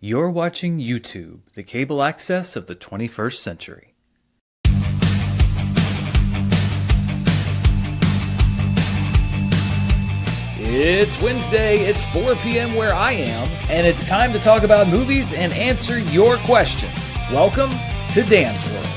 You're watching YouTube, the cable access of the 21st century. It's Wednesday, it's 4 p.m. where I am, and it's time to talk about movies and answer your questions. Welcome to Dan's World.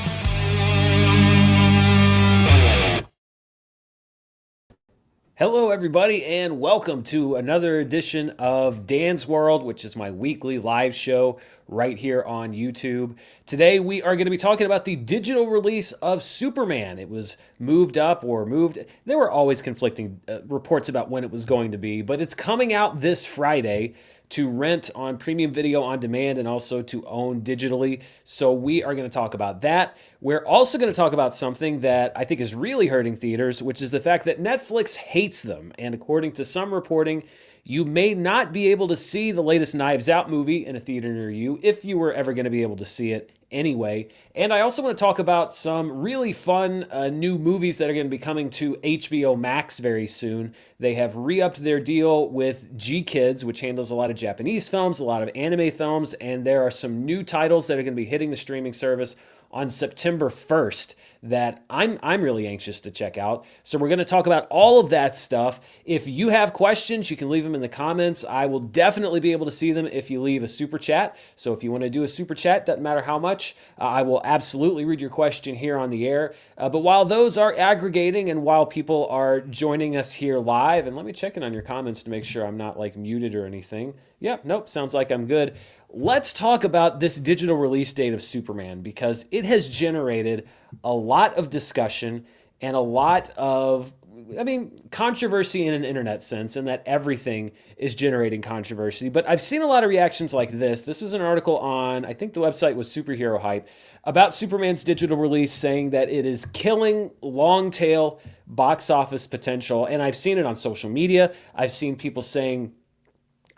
Hello, everybody, and welcome to another edition of Dan's World, which is my weekly live show right here on YouTube. Today, we are going to be talking about the digital release of Superman. It was moved up or moved. There were always conflicting reports about when it was going to be, but it's coming out this Friday to rent on premium video on demand and also to own digitally. So we are going to talk about that. We're also going to talk about something that I think is really hurting theaters, which is the fact that Netflix hates them. And according to some reporting, you may not be able to see the latest Knives Out movie in a theater near you if you were ever going to be able to see it anyway. And I also want to talk about some really fun new movies that are going to be coming to HBO Max very soon. They have re-upped their deal with G Kids, which handles a lot of Japanese films, a lot of anime films, and there are some new titles that are going to be hitting the streaming service on September 1st that I'm really anxious to check out. So we're going to talk about all of that stuff. If you have questions, you can leave them in the comments. I will definitely be able to see them if you leave a super chat. So if you want to do a super chat, doesn't matter how much, I will absolutely read your question here on the air. But while those are aggregating and while people are joining us here live, and let me check in on your comments to make sure I'm not like muted or anything. Yep, nope, sounds like I'm good. Let's talk about this digital release date of Superman because it has generated a lot of discussion and a lot of, controversy in an internet sense, and that everything is generating controversy. But I've seen a lot of reactions like this. This was an article on, I think the website was Superhero Hype, about Superman's digital release saying that it is killing long tail box office potential. And I've seen it on social media. I've seen people saying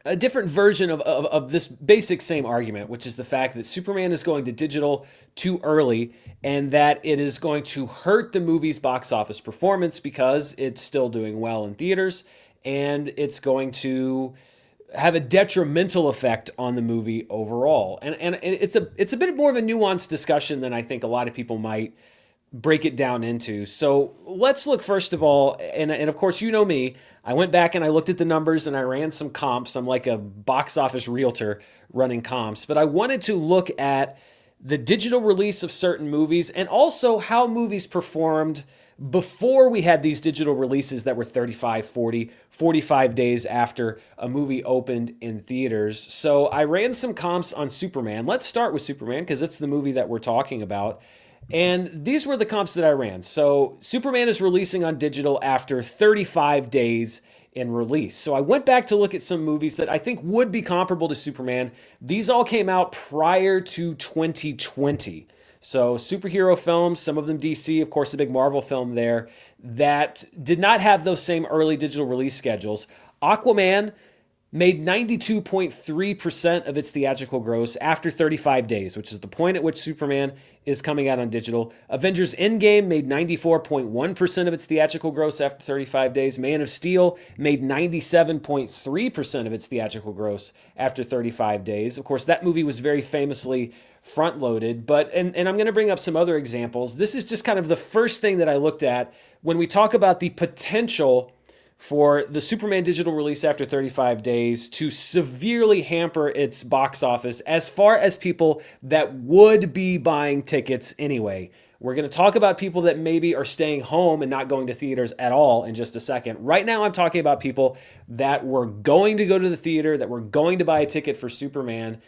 a different version of this basic same argument, which is the fact that Superman is going to digital too early and that it is going to hurt the movie's box office performance because it's still doing well in theaters and it's going to have a detrimental effect on the movie overall. And it's a bit more of a nuanced discussion than I think a lot of people might break it down into. So let's look first of all, and of course you know me, I went back and I looked at the numbers and I ran some comps. I'm like a box office realtor running comps, but I wanted to look at the digital release of certain movies and also how movies performed before we had these digital releases that were 35, 40, 45 days after a movie opened in theaters. So I ran some comps on Superman. Let's start with Superman because it's the movie that we're talking about. And these were the comps that I ran. So Superman is releasing on digital after 35 days in release. So I went back to look at some movies that I think would be comparable to Superman. These all came out prior to 2020. So superhero films, some of them DC, of course, the big Marvel film there, that did not have those same early digital release schedules. Aquaman made 92.3% of its theatrical gross after 35 days, which is the point at which Superman is coming out on digital. Avengers Endgame made 94.1% of its theatrical gross after 35 days. Man of Steel made 97.3% of its theatrical gross after 35 days. Of course, that movie was very famously front-loaded, but and I'm going to bring up some other examples. This is just kind of the first thing that I looked at when we talk about the potential for the Superman digital release after 35 days to severely hamper its box office as far as people that would be buying tickets anyway. We're going to talk about people that maybe are staying home and not going to theaters at all in just a second. Right now, I'm talking about people that were going to go to the theater, that were going to buy a ticket for Superman.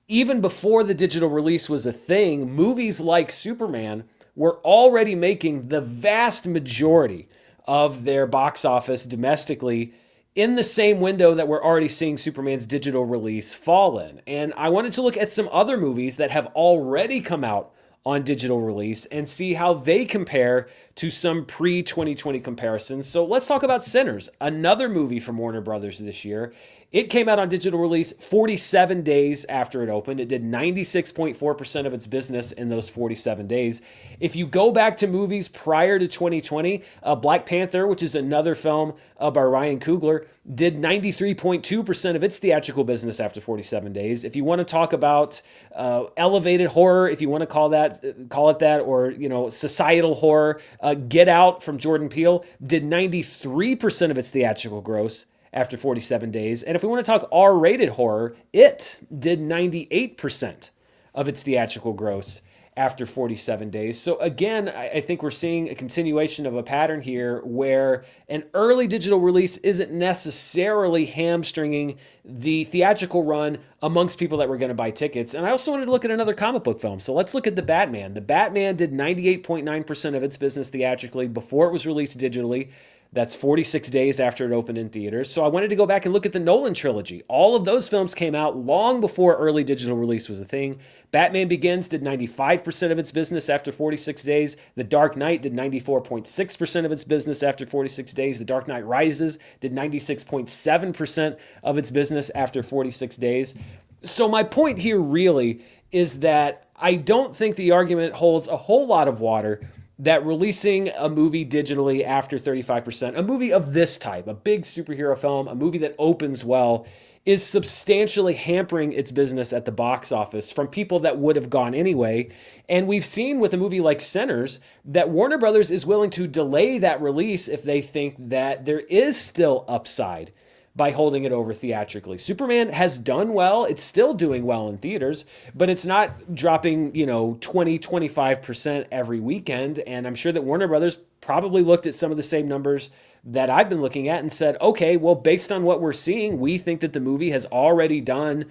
Even before the digital release was a thing, movies like Superman were already making the vast majority of their box office domestically in the same window that we're already seeing Superman's digital release fall in. And I wanted to look at some other movies that have already come out on digital release and see how they compare to some pre-2020 comparisons. So let's talk about Sinners, another movie from Warner Brothers this year. It came out on digital release 47 days after it opened. It did 96.4% of its business in those 47 days. If you go back to movies prior to 2020, Black Panther, which is another film by Ryan Coogler, did 93.2% of its theatrical business after 47 days. If you want to talk about elevated horror, if you want to call it that, or societal horror, Get Out from Jordan Peele did 93% of its theatrical gross after 47 days. And if we want to talk R-rated horror, it did 98% of its theatrical gross after 47 days. So again, I think we're seeing a continuation of a pattern here where an early digital release isn't necessarily hamstringing the theatrical run amongst people that were going to buy tickets. And I also wanted to look at another comic book film. So let's look at The Batman. The Batman did 98.9% of its business theatrically before it was released digitally. That's 46 days after it opened in theaters. So I wanted to go back and look at the Nolan trilogy. All of those films came out long before early digital release was a thing. Batman Begins did 95% of its business after 46 days. The Dark Knight did 94.6% of its business after 46 days. The Dark Knight Rises did 96.7% of its business after 46 days. So my point here really is that I don't think the argument holds a whole lot of water that releasing a movie digitally after 35%, a movie of this type, a big superhero film, a movie that opens well, is substantially hampering its business at the box office from people that would have gone anyway. And we've seen with a movie like Sinners that Warner Brothers is willing to delay that release if they think that there is still upside by holding it over theatrically. Superman has done well. It's still doing well in theaters, but it's not dropping, 20, 25% every weekend. And I'm sure that Warner Brothers probably looked at some of the same numbers that I've been looking at and said, okay, well, based on what we're seeing, we think that the movie has already done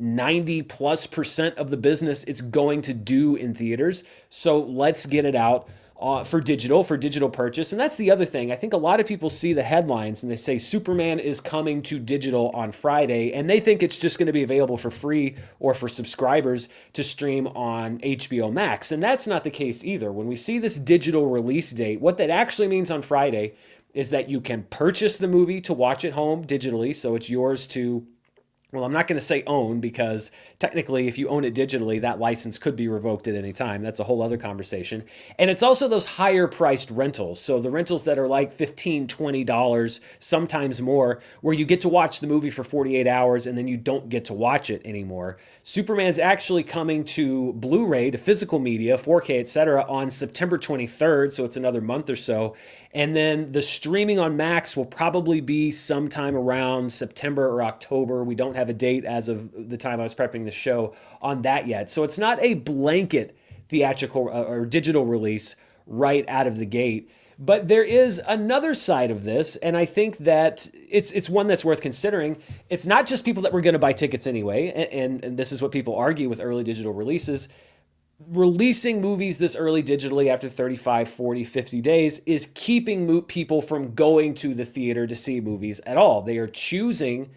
90+% of the business it's going to do in theaters. So let's get it out for digital purchase. And that's the other thing. I think a lot of people see the headlines and they say Superman is coming to digital on Friday, and they think it's just going to be available for free or for subscribers to stream on HBO Max. And that's not the case either. When we see this digital release date, what that actually means on Friday is that you can purchase the movie to watch at home digitally. So it's yours to, well, I'm not going to say own, because technically if you own it digitally, that license could be revoked at any time. That's a whole other conversation. And it's also those higher priced rentals. So the rentals that are like $15, $20, sometimes more, where you get to watch the movie for 48 hours and then you don't get to watch it anymore. Superman's actually coming to Blu-ray, to physical media, 4K, etc., on September 23rd. So it's another month or so. And then the streaming on Max will probably be sometime around September or October. We don't have a date as of the time I was prepping the show on that yet. So it's not a blanket theatrical or digital release right out of the gate. But there is another side of this, and I think that it's one that's worth considering. It's not just people that were going to buy tickets anyway, and this is what people argue with early digital releases. Releasing movies this early digitally after 35, 40, 50 days is keeping people from going to the theater to see movies at all. They are choosing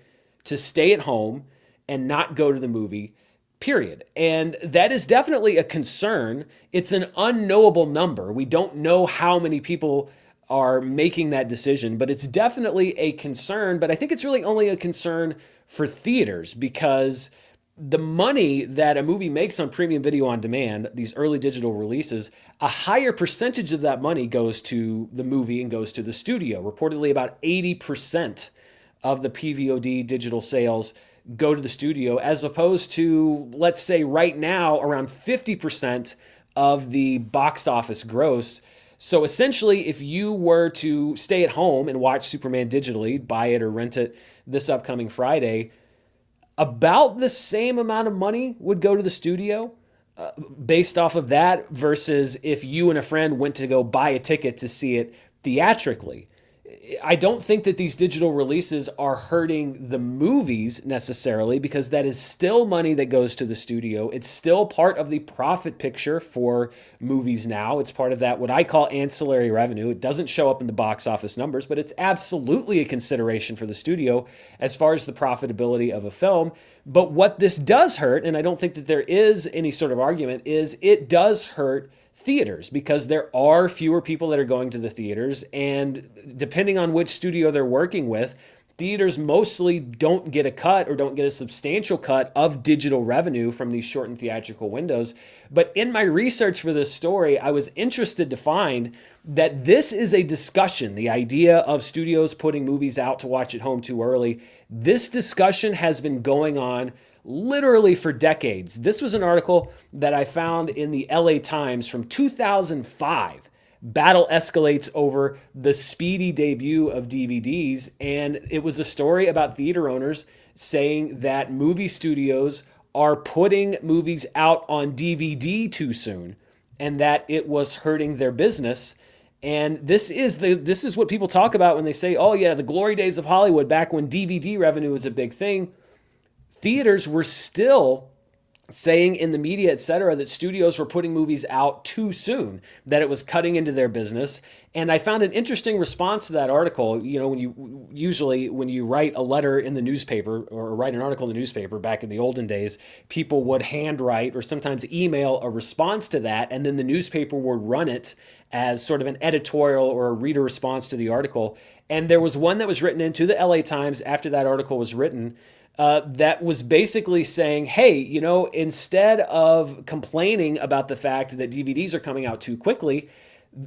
to stay at home and not go to the movie, period. And that is definitely a concern. It's an unknowable number. We don't know how many people are making that decision, but it's definitely a concern. But I think it's really only a concern for theaters, because the money that a movie makes on premium video on demand, these early digital releases, a higher percentage of that money goes to the movie and goes to the studio. Reportedly, about 80% of the PVOD digital sales go to the studio, as opposed to, let's say right now, around 50% of the box office gross. So essentially, if you were to stay at home and watch Superman digitally, buy it or rent it this upcoming Friday, about the same amount of money would go to the studio based off of that, versus if you and a friend went to go buy a ticket to see it theatrically. I don't think that these digital releases are hurting the movies necessarily, because that is still money that goes to the studio. It's still part of the profit picture for movies now. It's part of that, what I call ancillary revenue. It doesn't show up in the box office numbers, but it's absolutely a consideration for the studio as far as the profitability of a film. But what this does hurt, and I don't think that there is any sort of argument, is it does hurt theaters, because there are fewer people that are going to the theaters, and depending on which studio they're working with, theaters mostly don't get a cut or don't get a substantial cut of digital revenue from these shortened theatrical windows. But in my research for this story, I was interested to find that this is a discussion, the idea of studios putting movies out to watch at home too early. This discussion has been going on literally for decades. This was an article that I found in the LA Times from 2005. Battle escalates over the speedy debut of DVDs, and it was a story about theater owners saying that movie studios are putting movies out on DVD too soon, and that it was hurting their business. And this is what people talk about when they say, "Oh yeah, the glory days of Hollywood, back when DVD revenue was a big thing." Theaters were still saying in the media, et cetera, that studios were putting movies out too soon, that it was cutting into their business. And I found an interesting response to that article. You know, when you write a letter in the newspaper or write an article in the newspaper back in the olden days, people would handwrite or sometimes email a response to that, and then the newspaper would run it as sort of an editorial or a reader response to the article. And there was one that was written into the LA Times after that article was written, that was basically saying, hey, you know, instead of complaining about the fact that DVDs are coming out too quickly,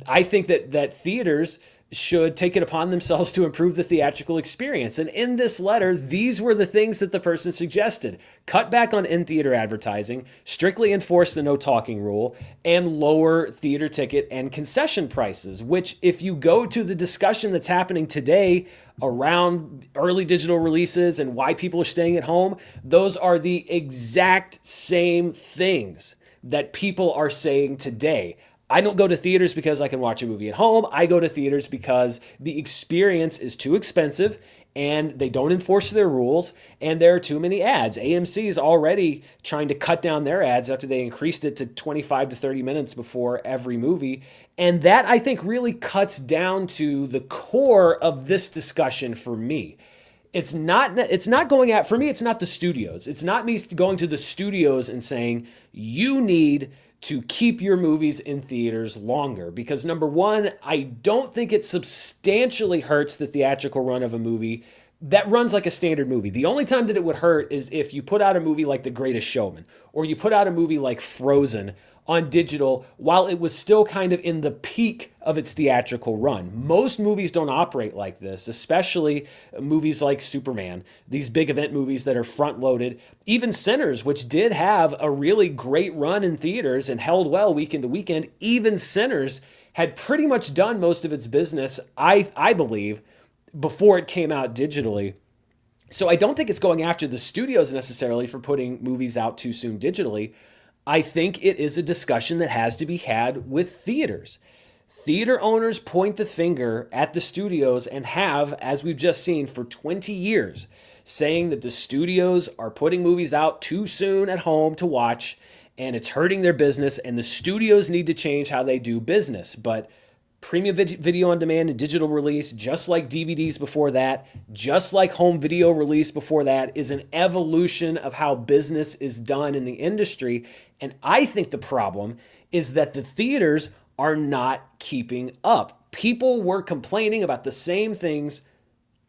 I think that theaters should take it upon themselves to improve the theatrical experience. And in this letter, these were the things that the person suggested: cut back on in-theater advertising, strictly enforce the no talking rule, and lower theater ticket and concession prices, which, if you go to the discussion that's happening today around early digital releases and why people are staying at home, those are the exact same things that people are saying today. I don't go to theaters because I can watch a movie at home. I go to theaters because the experience is too expensive and they don't enforce their rules and there are too many ads. AMC is already trying to cut down their ads after they increased it to 25 to 30 minutes before every movie. And that, I think, really cuts down to the core of this discussion for me. It's not going at, for me, it's not the studios. It's not me going to the studios and saying, you need to keep your movies in theaters longer. Because number one, I don't think it substantially hurts the theatrical run of a movie that runs like a standard movie. The only time that it would hurt is if you put out a movie like The Greatest Showman, or you put out a movie like Frozen on digital while it was still kind of in the peak of its theatrical run. Most movies don't operate like this, especially movies like Superman, these big event movies that are front-loaded. Even Sinners, which did have a really great run in theaters and held well weekend to weekend, even Sinners had pretty much done most of its business, I believe, before it came out digitally. So I don't think it's going after the studios necessarily for putting movies out too soon digitally. I think it is a discussion that has to be had with theaters. Theater owners point the finger at the studios and have, as we've just seen, for 20 years, saying that the studios are putting movies out too soon at home to watch, and it's hurting their business, and the studios need to change how they do business. But premium video on demand and digital release, just like DVDs before that, just like home video release before that, is an evolution of how business is done in the industry. And I think the problem is that the theaters are not keeping up. People were complaining about the same things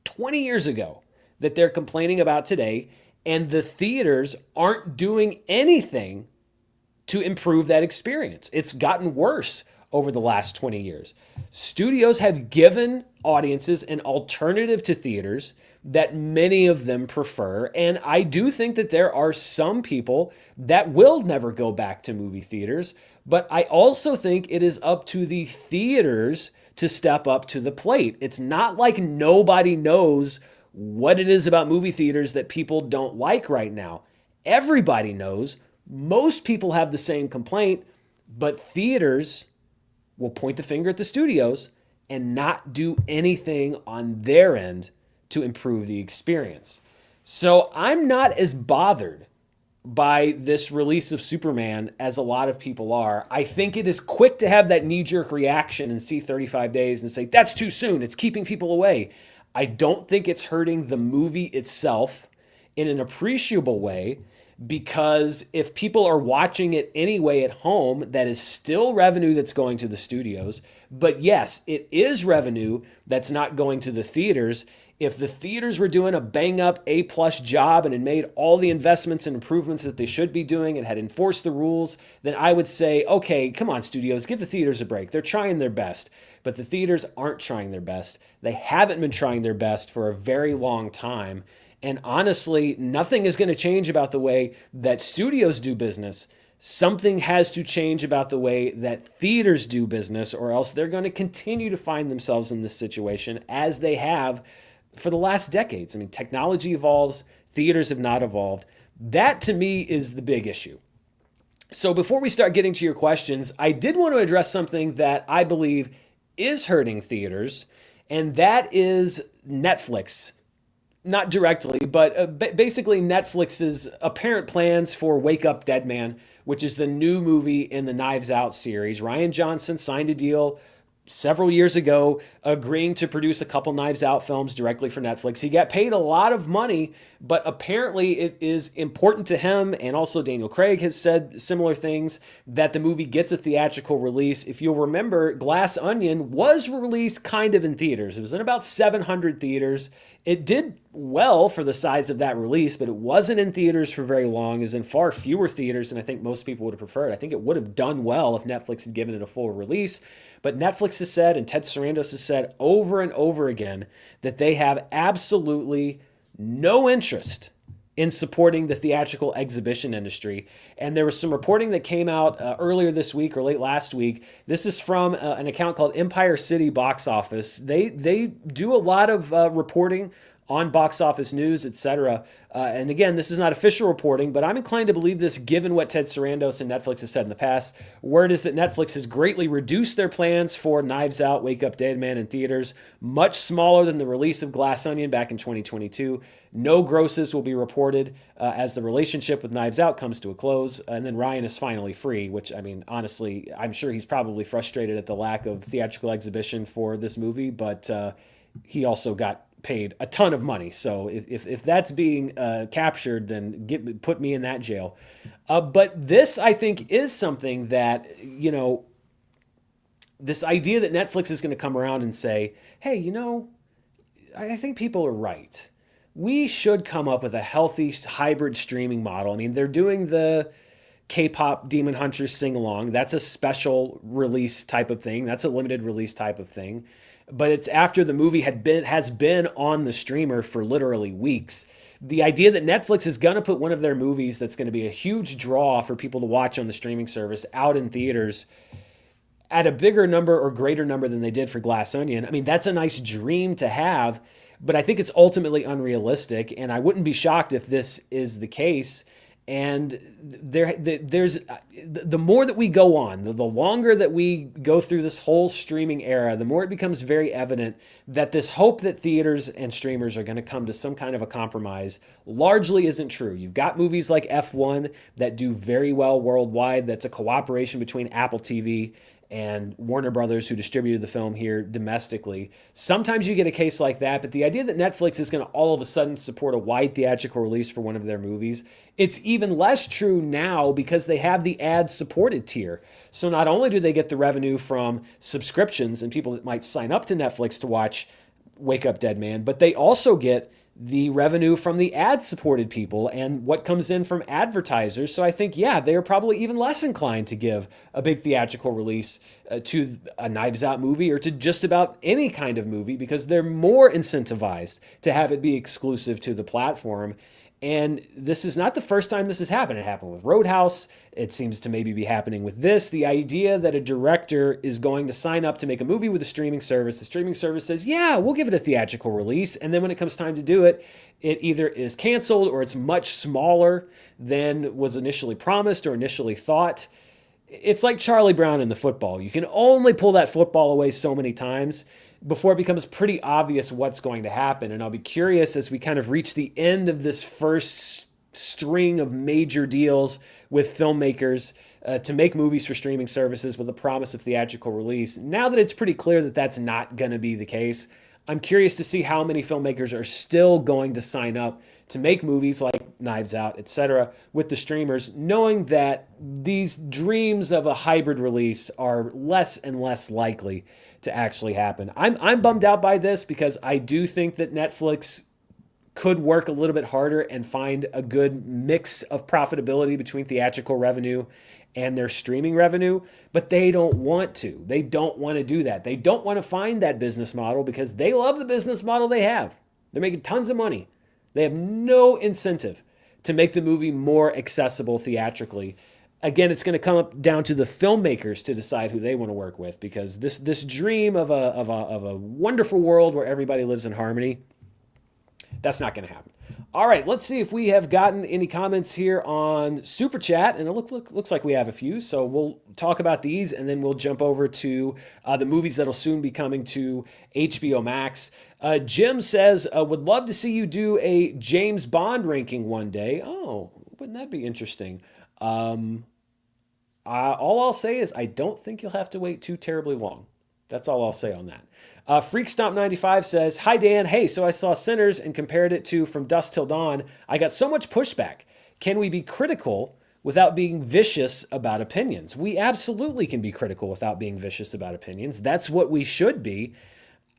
20 years ago that they're complaining about today, and the theaters aren't doing anything to improve that experience. It's gotten worse over the last 20 years. Studios have given audiences an alternative to theaters that many of them prefer. And I do think that there are some people that will never go back to movie theaters. But I also think it is up to the theaters to step up to the plate. It's not like nobody knows what it is about movie theaters that people don't like right now. Everybody knows. Most people have the same complaint, but theaters will point the finger at the studios and not do anything on their end to improve the experience. So I'm not as bothered by this release of Superman as a lot of people are. I think it is quick to have that knee-jerk reaction and see 35 days and say, that's too soon. It's keeping people away. I don't think it's hurting the movie itself in an appreciable way, because if people are watching it anyway at home, that is still revenue that's going to the studios. But yes, it is revenue that's not going to the theaters. If the theaters were doing a bang-up A-plus job and had made all the investments and improvements that they should be doing and had enforced the rules, then I would say, okay, come on, studios, give the theaters a break. They're trying their best. But the theaters aren't trying their best. They haven't been trying their best for a very long time. And honestly, nothing is going to change about the way that studios do business. Something has to change about the way that theaters do business, or else they're going to continue to find themselves in this situation as they have for the last decades. I mean, technology evolves, theaters have not evolved. That to me is the big issue. So before we start getting to your questions, I did want to address something that I believe is hurting theaters, and that is Netflix. Not directly, but basically Netflix's apparent plans for Wake Up Dead Man, which is the new movie in the Knives Out series. Rian Johnson signed a deal several years ago agreeing to produce a couple Knives Out films directly for Netflix. He got paid a lot of money, but apparently it is important to him, and also Daniel Craig has said similar things, that the movie gets a theatrical release. If you'll remember, Glass Onion was released kind of in theaters. It was in about 700 theaters. It did well for the size of that release, but it wasn't in theaters for very long. It was in far fewer theaters than I think most people would have preferred. I think it would have done well if Netflix had given it a full release. But Netflix has said, and Ted Sarandos has said over and over again, that they have absolutely no interest in supporting the theatrical exhibition industry. And there was some reporting that came out earlier this week or late last week. This is from an account called Empire City Box Office. They do a lot of reporting on box office news, etc. And again, this is not official reporting, but I'm inclined to believe this given what Ted Sarandos and Netflix have said in the past. Word is that Netflix has greatly reduced their plans for Knives Out, Wake Up Dead Man in theaters, much smaller than the release of Glass Onion back in 2022. No grosses will be reported as the relationship with Knives Out comes to a close. And then Ryan is finally free, which, I mean, honestly, I'm sure he's probably frustrated at the lack of theatrical exhibition for this movie, but he also got paid a ton of money. So if that's being captured, then put me in that jail. But this, I think, is something that, you know, this idea that Netflix is going to come around and say, hey, you know, I think people are right. We should come up with a healthy hybrid streaming model. I mean, they're doing the K-pop Demon Hunters sing-along. That's a special release type of thing. That's a limited release type of thing. But it's after the movie has been on the streamer for literally weeks. The idea that Netflix is going to put one of their movies that's going to be a huge draw for people to watch on the streaming service out in theaters at a bigger number or greater number than they did for Glass Onion, I mean, that's a nice dream to have, but I think it's ultimately unrealistic, and I wouldn't be shocked if this is the case. And there's the more that we go on, the longer that we go through this whole streaming era, the more it becomes very evident that this hope that theaters and streamers are going to come to some kind of a compromise largely isn't true. You've got movies like F1 that do very well worldwide. That's a cooperation between Apple TV and Warner Brothers, who distributed the film here domestically. Sometimes you get a case like that, but the idea that Netflix is going to all of a sudden support a wide theatrical release for one of their movies, it's even less true now because they have the ad-supported tier. So not only do they get the revenue from subscriptions and people that might sign up to Netflix to watch Wake Up Dead Man, but they also get the revenue from the ad-supported people and what comes in from advertisers. So I think, yeah, they are probably even less inclined to give a big theatrical release to a Knives Out movie or to just about any kind of movie because they're more incentivized to have it be exclusive to the platform. And this is not the first time this has happened. It happened with Roadhouse. It seems to maybe be happening with this. The idea that a director is going to sign up to make a movie with a streaming service. The streaming service says, yeah, we'll give it a theatrical release. And then when it comes time to do it, it either is canceled or it's much smaller than was initially promised or initially thought. It's like Charlie Brown in the football. You can only pull that football away so many times before it becomes pretty obvious what's going to happen. And I'll be curious as we kind of reach the end of this first string of major deals with filmmakers to make movies for streaming services with a promise of theatrical release. Now that it's pretty clear that that's not going to be the case, I'm curious to see how many filmmakers are still going to sign up to make movies like Knives Out, etc., with the streamers, knowing that these dreams of a hybrid release are less and less likely to actually happen. I'm bummed out by this because I do think that Netflix could work a little bit harder and find a good mix of profitability between theatrical revenue and their streaming revenue, but they don't want to. They don't want to do that. They don't want to find that business model because they love the business model they have. They're making tons of money. They have no incentive to make the movie more accessible theatrically. Again, it's going to come up down to the filmmakers to decide who they want to work with, because this dream of a wonderful world where everybody lives in harmony, that's not going to happen. All right, let's see if we have gotten any comments here on Super Chat, and it looks like we have a few, so we'll talk about these, and then we'll jump over to the movies that'll soon be coming to HBO Max. Jim says, would love to see you do a James Bond ranking one day. Oh, wouldn't that be interesting? All I'll say is I don't think you'll have to wait too terribly long. That's all I'll say on that. FreakStomp95 says, hi, Dan. Hey, so I saw Sinners and compared it to From Dusk Till Dawn. I got so much pushback. Can we be critical without being vicious about opinions? We absolutely can be critical without being vicious about opinions. That's what we should be.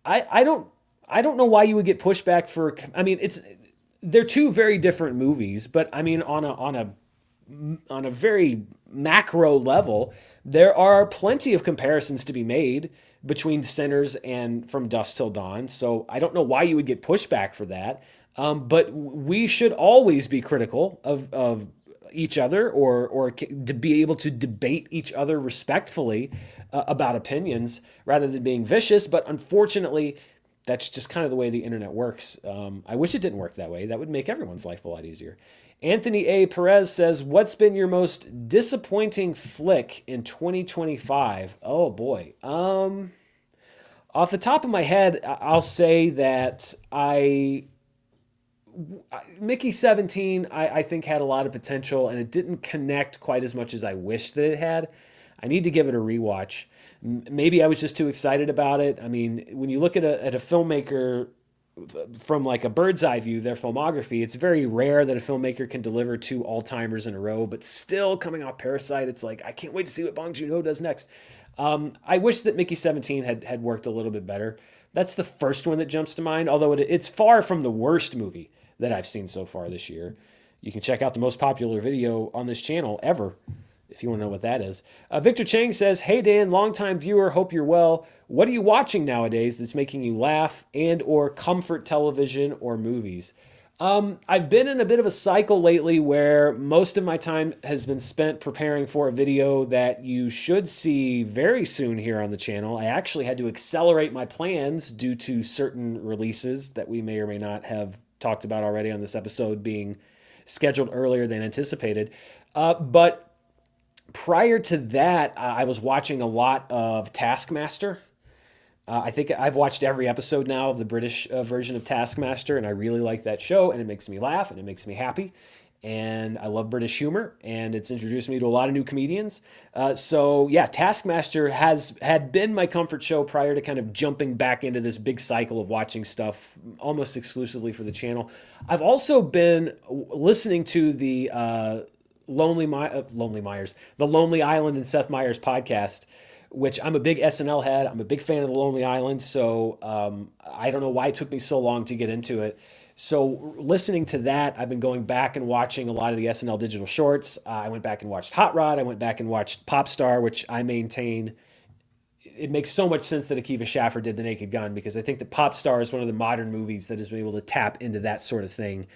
I don't know why you would get pushback for, I mean, they're two very different movies, but I mean, on a very macro level, there are plenty of comparisons to be made between Sinners and From Dusk Till Dawn. So I don't know why you would get pushback for that. But we should always be critical of each other or to be able to debate each other respectfully about opinions rather than being vicious. But unfortunately, that's just kind of the way the internet works. I wish it didn't work that way. That would make everyone's life a lot easier. Anthony A. Perez says, what's been your most disappointing flick in 2025? Oh, boy. Off the top of my head, I'll say that Mickey 17, I think, had a lot of potential, and it didn't connect quite as much as I wished that it had. I need to give it a rewatch. Maybe I was just too excited about it. I mean, when you look at a filmmaker from like a bird's eye view, their filmography, it's very rare that a filmmaker can deliver two all-timers in a row, but still coming off Parasite, it's like, I can't wait to see what Bong Joon-ho does next. I wish that Mickey 17 had worked a little bit better. That's the first one that jumps to mind, although it's far from the worst movie that I've seen so far this year. You can check out the most popular video on this channel ever if you want to know what that is. Victor Chang says, hey, Dan, longtime viewer, hope you're well. What are you watching nowadays that's making you laugh and or comfort television or movies? I've been in a bit of a cycle lately where most of my time has been spent preparing for a video that you should see very soon here on the channel. I actually had to accelerate my plans due to certain releases that we may or may not have talked about already on this episode being scheduled earlier than anticipated. But prior to that, I was watching a lot of Taskmaster. I think I've watched every episode now of the British version of Taskmaster, and I really like that show, and it makes me laugh, and it makes me happy, and I love British humor, and it's introduced me to a lot of new comedians. So yeah, Taskmaster had been my comfort show prior to kind of jumping back into this big cycle of watching stuff almost exclusively for the channel. I've also been listening to the Lonely Island and Seth Meyers podcast, which I'm a big SNL head. I'm a big fan of The Lonely Island, so I don't know why it took me so long to get into it. So listening to that, I've been going back and watching a lot of the SNL digital shorts. I went back and watched Hot Rod. I went back and watched Pop Star, which I maintain it makes so much sense that Akiva Schaffer did The Naked Gun, because I think that Pop Star is one of the modern movies that has been able to tap into that sort of thing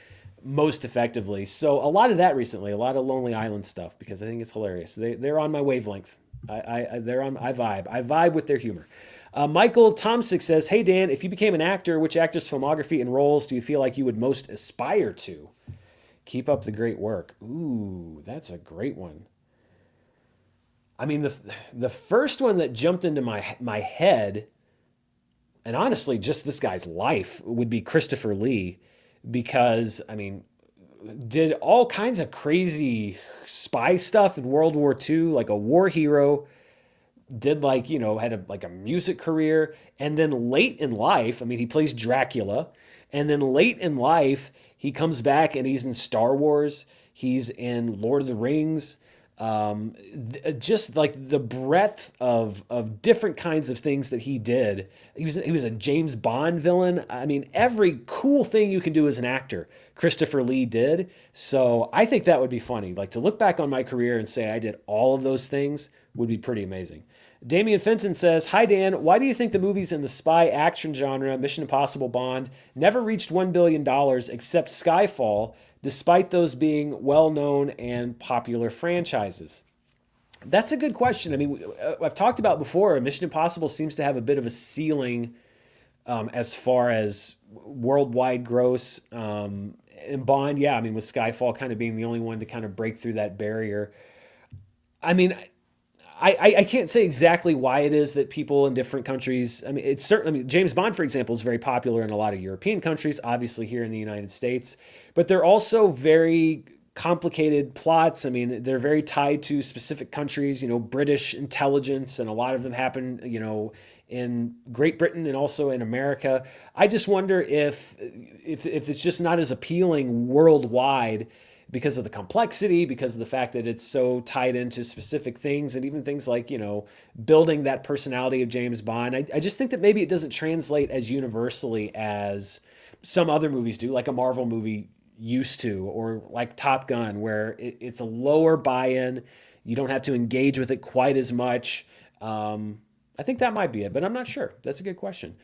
most effectively. So a lot of that recently, a lot of Lonely Island stuff, because I think it's hilarious. They're on my wavelength. I vibe with their humor. Michael Tomsick says, hey Dan, if you became an actor, which actor's filmography and roles do you feel like you would most aspire to? Keep up the great work. Ooh, that's a great one. I mean, the first one that jumped into my head, and honestly, just this guy's life, would be Christopher Lee, because I mean, did all kinds of crazy spy stuff in World War II, like a war hero, did like, had like a music career. And then late in life, I mean, he plays Dracula. And then late in life, he comes back and he's in Star Wars. He's in Lord of the Rings. Just like the breadth of different kinds of things that he did. He was a James Bond villain. I mean, every cool thing you can do as an actor, Christopher Lee did. So I think that would be funny. Like to look back on my career and say I did all of those things would be pretty amazing. Damian Fenton says, "Hi Dan, why do you think the movies in the spy action genre, Mission Impossible, Bond, never reached $1 billion except Skyfall, despite those being well-known and popular franchises?" That's a good question. I mean, I've talked about before, Mission Impossible seems to have a bit of a ceiling as far as worldwide gross. And Bond, yeah, I mean, with Skyfall kind of being the only one to kind of break through that barrier. I mean, I can't say exactly why it is that people in different countries, I mean, it's certainly, I mean, James Bond, for example, is very popular in a lot of European countries, obviously here in the United States, but they're also very complicated plots. I mean, they're very tied to specific countries, British intelligence, and a lot of them happen, in Great Britain and also in America. I just wonder if it's just not as appealing worldwide because of the complexity, because of the fact that it's so tied into specific things, and even things like, building that personality of James Bond. I just think that maybe it doesn't translate as universally as some other movies do, like a Marvel movie used to, or like Top Gun, where it's a lower buy-in. You don't have to engage with it quite as much. I think that might be it, but I'm not sure. That's a good question.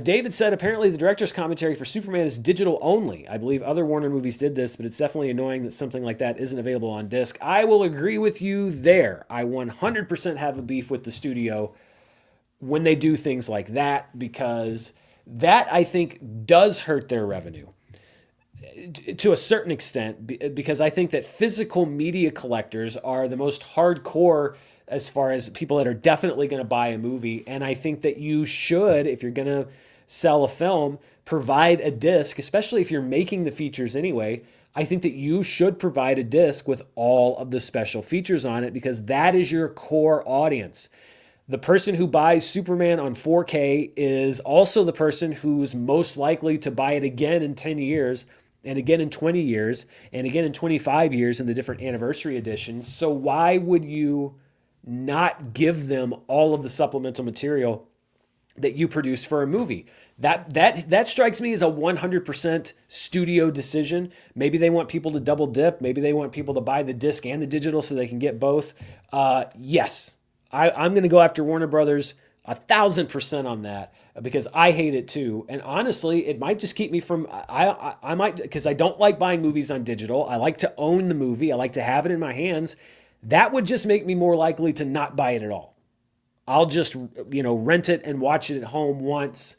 David said, apparently the director's commentary for Superman is digital only. I believe other Warner movies did this, but it's definitely annoying that something like that isn't available on disc. I will agree with you there. I 100% have a beef with the studio when they do things like that, because that, I think, does hurt their revenue to a certain extent, because I think that physical media collectors are the most hardcore as far as people that are definitely going to buy a movie. And I think that you should, if you're going to sell a film, provide a disc, especially if you're making the features anyway. I think that you should provide a disc with all of the special features on it, because that is your core audience. The person who buys Superman on 4K is also the person who's most likely to buy it again in 10 years, and again in 20 years, and again in 25 years in the different anniversary editions. So why would you not give them all of the supplemental material that you produce for a movie? That strikes me as a 100% studio decision. Maybe they want people to double dip. Maybe they want people to buy the disc and the digital so they can get both. Yes, I'm going to go after Warner Brothers 1,000% on that, because I hate it too. And honestly, it might just keep me from, I might, because I don't like buying movies on digital. I like to own the movie. I like to have it in my hands. That would just make me more likely to not buy it at all. I'll just, rent it and watch it at home once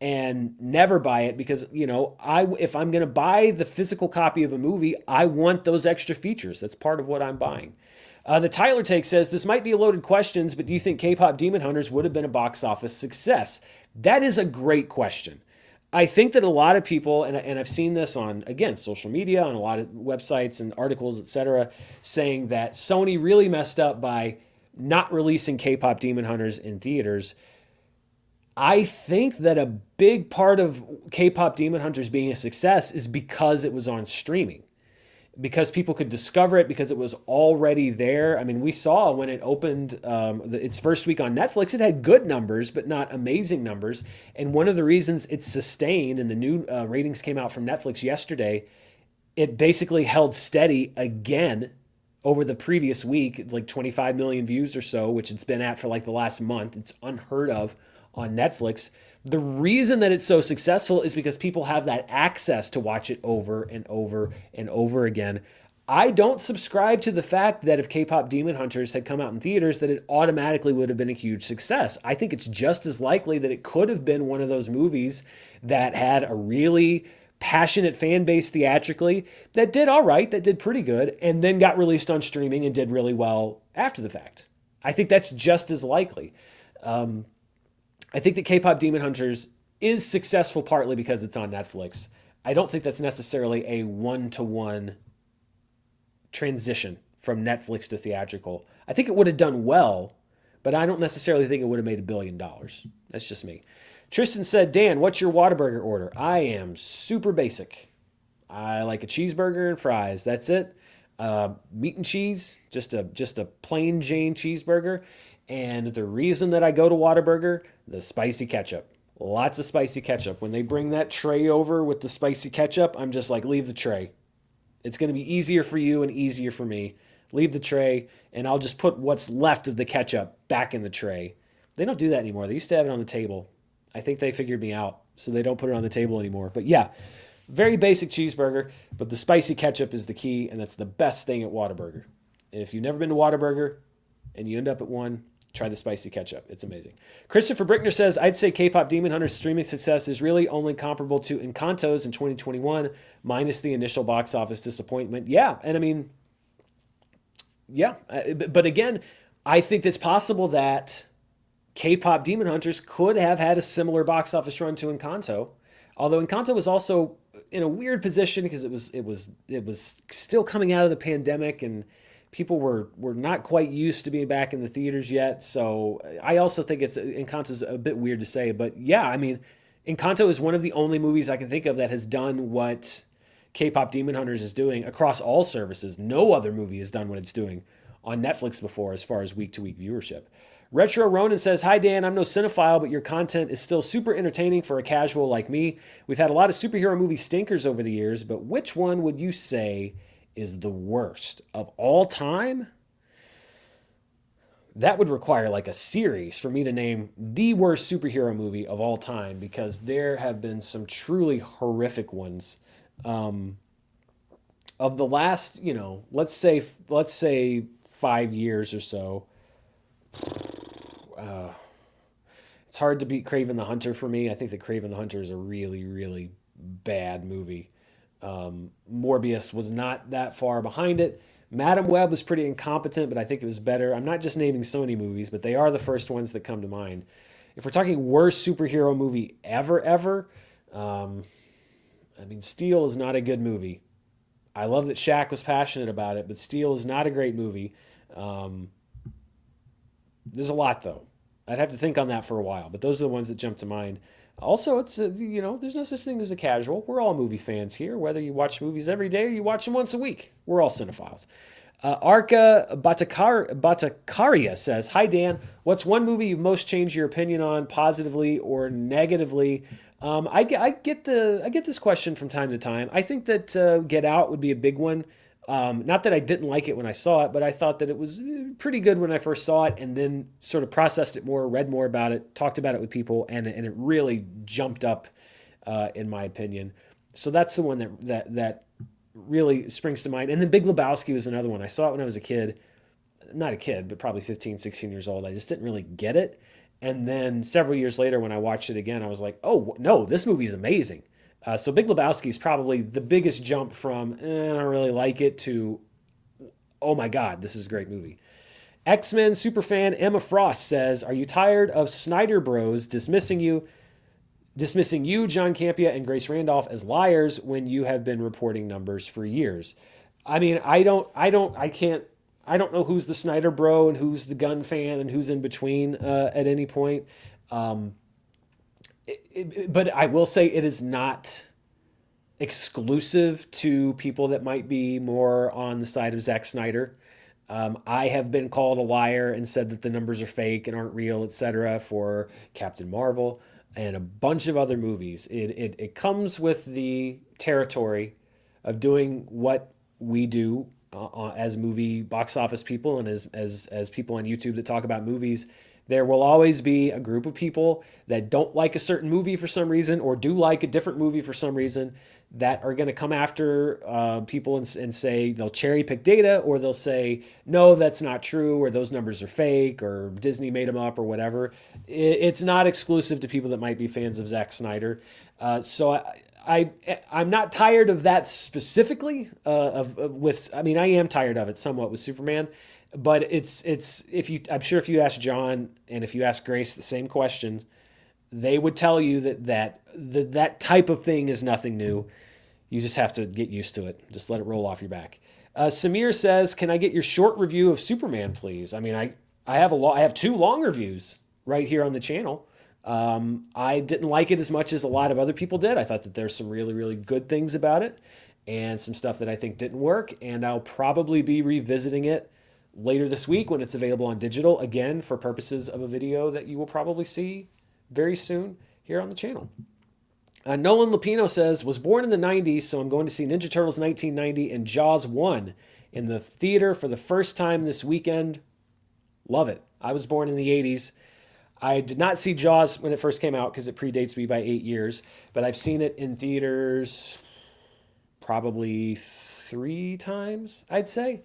and never buy it, because, if I'm going to buy the physical copy of a movie, I want those extra features. That's part of what I'm buying. The Tyler Take says, this might be a loaded question, but do you think K-pop Demon Hunters would have been a box office success? That is a great question. I think that a lot of people, and I've seen this on, again, social media, on a lot of websites and articles, etc., saying that Sony really messed up by not releasing K-pop Demon Hunters in theaters. I think that a big part of K-pop Demon Hunters being a success is because it was on streaming, because people could discover it, because it was already there. I mean, we saw when it opened its first week on Netflix, it had good numbers, but not amazing numbers. And one of the reasons it's sustained, and the new ratings came out from Netflix yesterday, it basically held steady again over the previous week, like 25 million views or so, which it's been at for like the last month. It's unheard of on Netflix. The reason that it's so successful is because people have that access to watch it over and over and over again. I don't subscribe to the fact that if K-pop Demon Hunters had come out in theaters, that it automatically would have been a huge success. I think it's just as likely that it could have been one of those movies that had a really passionate fan base theatrically, that did all right, that did pretty good, and then got released on streaming and did really well after the fact. I think that's just as likely. I think that K-pop Demon Hunters is successful partly because it's on Netflix. I don't think that's necessarily a one-to-one transition from Netflix to theatrical. I think it would have done well, but I don't necessarily think it would have made $1 billion. That's just me. Tristan said, Dan, what's your Waterburger order? I am super basic. I like a cheeseburger and fries. That's it. Meat and cheese, just a plain Jane cheeseburger. And the reason that I go to Waterburger, the spicy ketchup. Lots of spicy ketchup. When they bring that tray over with the spicy ketchup, I'm just like, leave the tray. It's going to be easier for you and easier for me. Leave the tray, and I'll just put what's left of the ketchup back in the tray. They don't do that anymore. They used to have it on the table. I think they figured me out, so they don't put it on the table anymore. But yeah, very basic cheeseburger, but the spicy ketchup is the key, and that's the best thing at Waterburger. If you've never been to Waterburger and you end up at one, try the spicy ketchup. It's amazing. Christopher Brickner says, I'd say K-pop Demon Hunter's streaming success is really only comparable to Encanto's in 2021, minus the initial box office disappointment. Yeah, and I mean, yeah. But again, I think it's possible that K-pop Demon Hunters could have had a similar box office run to Encanto, although Encanto was also in a weird position because it was still coming out of the pandemic and people were not quite used to being back in the theaters yet. So I also think Encanto's a bit weird to say, but yeah, I mean, Encanto is one of the only movies I can think of that has done what K-pop Demon Hunters is doing across all services. No other movie has done what it's doing on Netflix before as far as week-to-week viewership. Retro Ronan says, hi, Dan. I'm no cinephile, but your content is still super entertaining for a casual like me. We've had a lot of superhero movie stinkers over the years, but which one would you say is the worst of all time? That would require like a series for me to name the worst superhero movie of all time, because there have been some truly horrific ones. Of the last, let's say 5 years or so. It's hard to beat Kraven the Hunter for me. I think that Kraven the Hunter is a really, really bad movie. Morbius was not that far behind it. Madam Web was pretty incompetent, but I think it was better. I'm not just naming Sony movies, but they are the first ones that come to mind. If we're talking worst superhero movie ever, I mean, Steel is not a good movie. I love that Shaq was passionate about it, but Steel is not a great movie. There's a lot, though. I'd have to think on that for a while, but those are the ones that jump to mind. Also, it's, there's no such thing as a casual. We're all movie fans here, whether you watch movies every day or you watch them once a week. We're all cinephiles. Arca Batakaria says, hi, Dan. What's one movie you've most changed your opinion on, positively or negatively? I get this question from time to time. I think that Get Out would be a big one. Not that I didn't like it when I saw it, but I thought that it was pretty good when I first saw it, and then sort of processed it more, read more about it, talked about it with people, and it really jumped up, in my opinion. So that's the one that really springs to mind. And then Big Lebowski was another one. I saw it when I was a kid. Not a kid, but probably 15, 16 years old. I just didn't really get it. And then several years later when I watched it again, I was like, oh, no, this movie's amazing. So Big Lebowski is probably the biggest jump from, I don't really like it, to, oh my God, this is a great movie. XMen superfan Emma Frost says, are you tired of Snyder Bros dismissing you, John Campea, and Grace Randolph as liars when you have been reporting numbers for years? I mean, I don't know who's the Snyder Bro and who's the gun fan and who's in between at any point. But I will say it is not exclusive to people that might be more on the side of Zack Snyder. I have been called a liar and said that the numbers are fake and aren't real, etc., for Captain Marvel and a bunch of other movies. It comes with the territory of doing what we do as movie box office people and as people on YouTube that talk about movies. There will always be a group of people that don't like a certain movie for some reason, or do like a different movie for some reason, that are going to come after people and say they'll cherry pick data, or they'll say, no, that's not true, or those numbers are fake, or Disney made them up, or whatever. It's not exclusive to people that might be fans of Zack Snyder. So I'm not tired of that specifically. I am tired of it somewhat with Superman. But it's if you I'm sure if you ask John and if you ask Grace the same question, they would tell you that type of thing is nothing new. You just have to get used to it. Just let it roll off your back. Samir says, "Can I get your short review of Superman, please?" I mean, I have two long reviews right here on the channel. I didn't like it as much as a lot of other people did. I thought that there's some really, really good things about it and some stuff that I think didn't work. And I'll probably be revisiting it later this week when it's available on digital, again, for purposes of a video that you will probably see very soon here on the channel. Nolan Lupino says, was born in the 90s, so I'm going to see Ninja Turtles 1990 and Jaws 1 in the theater for the first time this weekend. Love it. I was born in the 80s. I did not see Jaws when it first came out because it predates me by 8 years, but I've seen it in theaters probably 3 times, I'd say.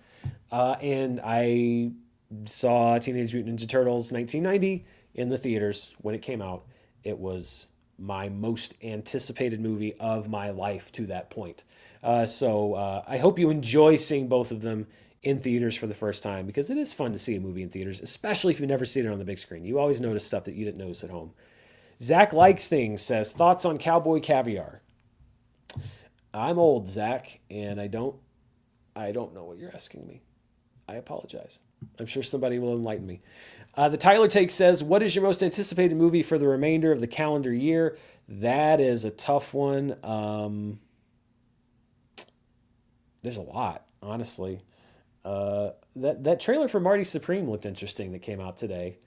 And I saw Teenage Mutant Ninja Turtles 1990 in the theaters when it came out. It was my most anticipated movie of my life to that point. So I hope you enjoy seeing both of them in theaters for the first time, because it is fun to see a movie in theaters, especially if you've never seen it on the big screen. You always notice stuff that you didn't notice at home. Zach Likes Things says, thoughts on Cowboy Caviar? I'm old, Zach, and I don't know what you're asking me. I apologize. I'm sure somebody will enlighten me. The Tyler Take says, what is your most anticipated movie for the remainder of the calendar year? That is a tough one. There's a lot, honestly. That trailer for Marty Supreme looked interesting that came out today.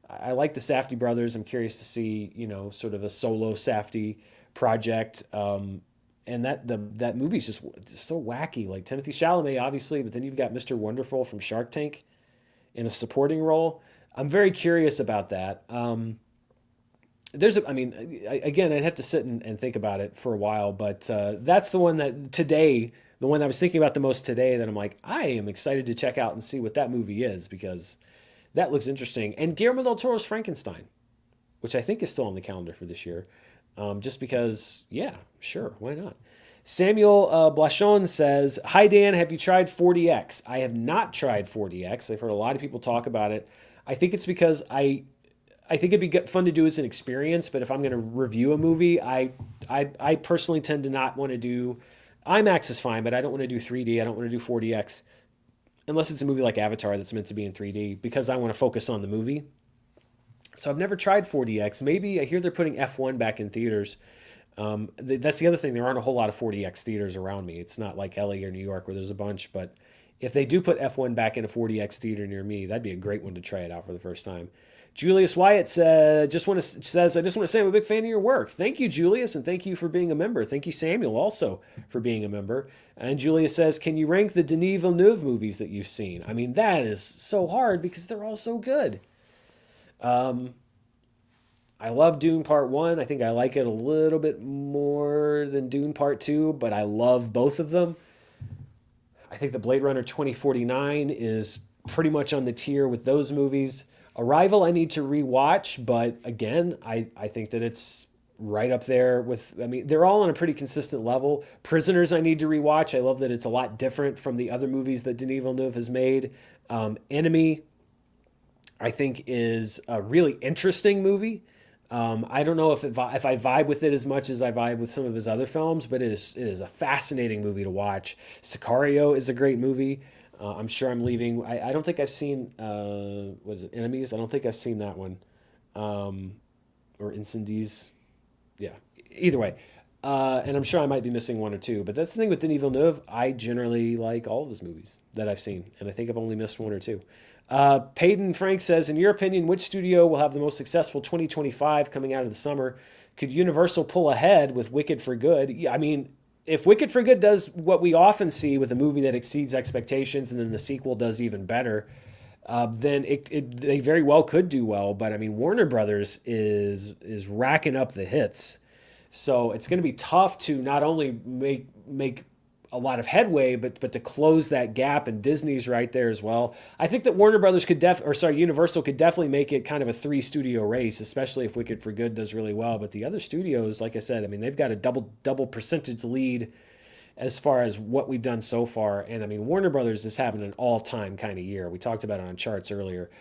I like the Safdie brothers. I'm curious to see, sort of a solo Safdie project. And that movie's just so wacky. Like Timothy Chalamet, obviously, but then you've got Mr. Wonderful from Shark Tank in a supporting role. I'm very curious about that. Again, I'd have to sit and think about it for a while, but that's the one that today, the one I was thinking about the most today, that I'm like, I am excited to check out and see what that movie is, because that looks interesting. And Guillermo del Toro's Frankenstein, which I think is still on the calendar for this year, just because, yeah, sure, why not? Samuel Blachon says, hi, Dan, have you tried 40X? I have not tried 40X. I've heard a lot of people talk about it. I think it's because I think it'd be fun to do as an experience, but if I'm going to review a movie, I personally tend to not want to do IMAX is fine, but I don't want to do 3D. I don't want to do 40X unless it's a movie like Avatar that's meant to be in 3D, because I want to focus on the movie. So I've never tried 40X. Maybe I hear they're putting F1 back in theaters. That's the other thing. There aren't a whole lot of 40X theaters around me. It's not like LA or New York where there's a bunch, but if they do put F1 back in a 40X theater near me, that'd be a great one to try it out for the first time. Julius Wyatt says, I just want to say I'm a big fan of your work. Thank you, Julius, and thank you for being a member. Thank you, Samuel, also for being a member. And Julius says, can you rank the Denis Villeneuve movies that you've seen? I mean, that is so hard because they're all so good. I love Dune Part 1. I think I like it a little bit more than Dune Part 2, but I love both of them. I think the Blade Runner 2049 is pretty much on the tier with those movies. Arrival I need to rewatch, but again, I think that it's right up there with, they're all on a pretty consistent level. Prisoners I need to rewatch. I love that it's a lot different from the other movies that Denis Villeneuve has made. Enemy, I think, is a really interesting movie. I don't know if I vibe with it as much as I vibe with some of his other films, but it is a fascinating movie to watch. Sicario is a great movie. I'm sure I'm leaving. I don't think I've seen, was it Enemies? I don't think I've seen that one. Or Incendies. Yeah, either way. And I'm sure I might be missing one or two, but that's the thing with Denis Villeneuve. I generally like all of his movies that I've seen, and I think I've only missed one or two. Peyton Frank says, in your opinion, which studio will have the most successful 2025 coming out of the summer? Could Universal pull ahead with Wicked for Good? Yeah, if Wicked for Good does what we often see with a movie that exceeds expectations and then the sequel does even better, then they very well could do well. But Warner Brothers is racking up the hits. So it's going to be tough to not only make a lot of headway, but to close that gap, and Disney's right there as well. I think that Warner Brothers Universal could definitely make it kind of a 3-studio race, especially if Wicked for Good does really well. But the other studios, like I said, they've got a double percentage lead as far as what we've done so far. And I mean, Warner Brothers is having an all-time kind of year. We talked about it on charts earlier.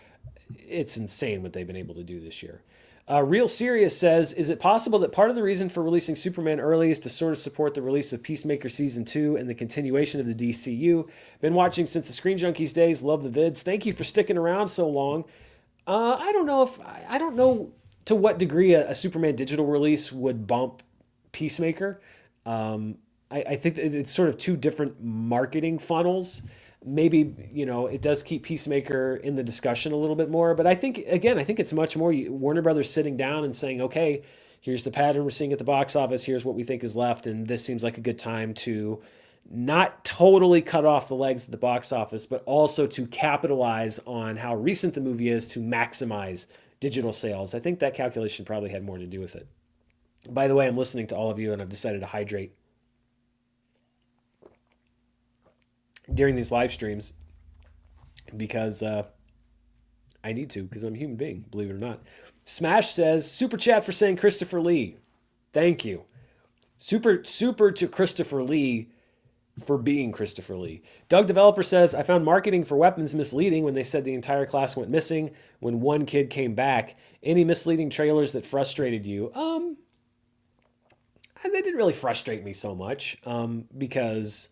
It's insane what they've been able to do this year. Real Serious says, is it possible that part of the reason for releasing Superman early is to sort of support the release of Peacemaker Season 2 and the continuation of the DCU? Been watching since the Screen Junkies days. Love the vids. Thank you for sticking around so long. I don't know to what degree a Superman digital release would bump Peacemaker. I think that it's sort of two different marketing funnels. Maybe, it does keep Peacemaker in the discussion a little bit more. But I think, again, I think it's much more Warner Brothers sitting down and saying, okay, here's the pattern we're seeing at the box office. Here's what we think is left. And this seems like a good time to not totally cut off the legs at the box office, but also to capitalize on how recent the movie is to maximize digital sales. I think that calculation probably had more to do with it. By the way, I'm listening to all of you and I've decided to hydrate during these live streams because I need to, because I'm a human being, believe it or not. Smash says, super chat for saying Christopher Lee. Thank you. Super to Christopher Lee for being Christopher Lee. Doug Developer says, I found marketing for weapons misleading when they said the entire class went missing when one kid came back. Any misleading trailers that frustrated you? They didn't really frustrate me so much because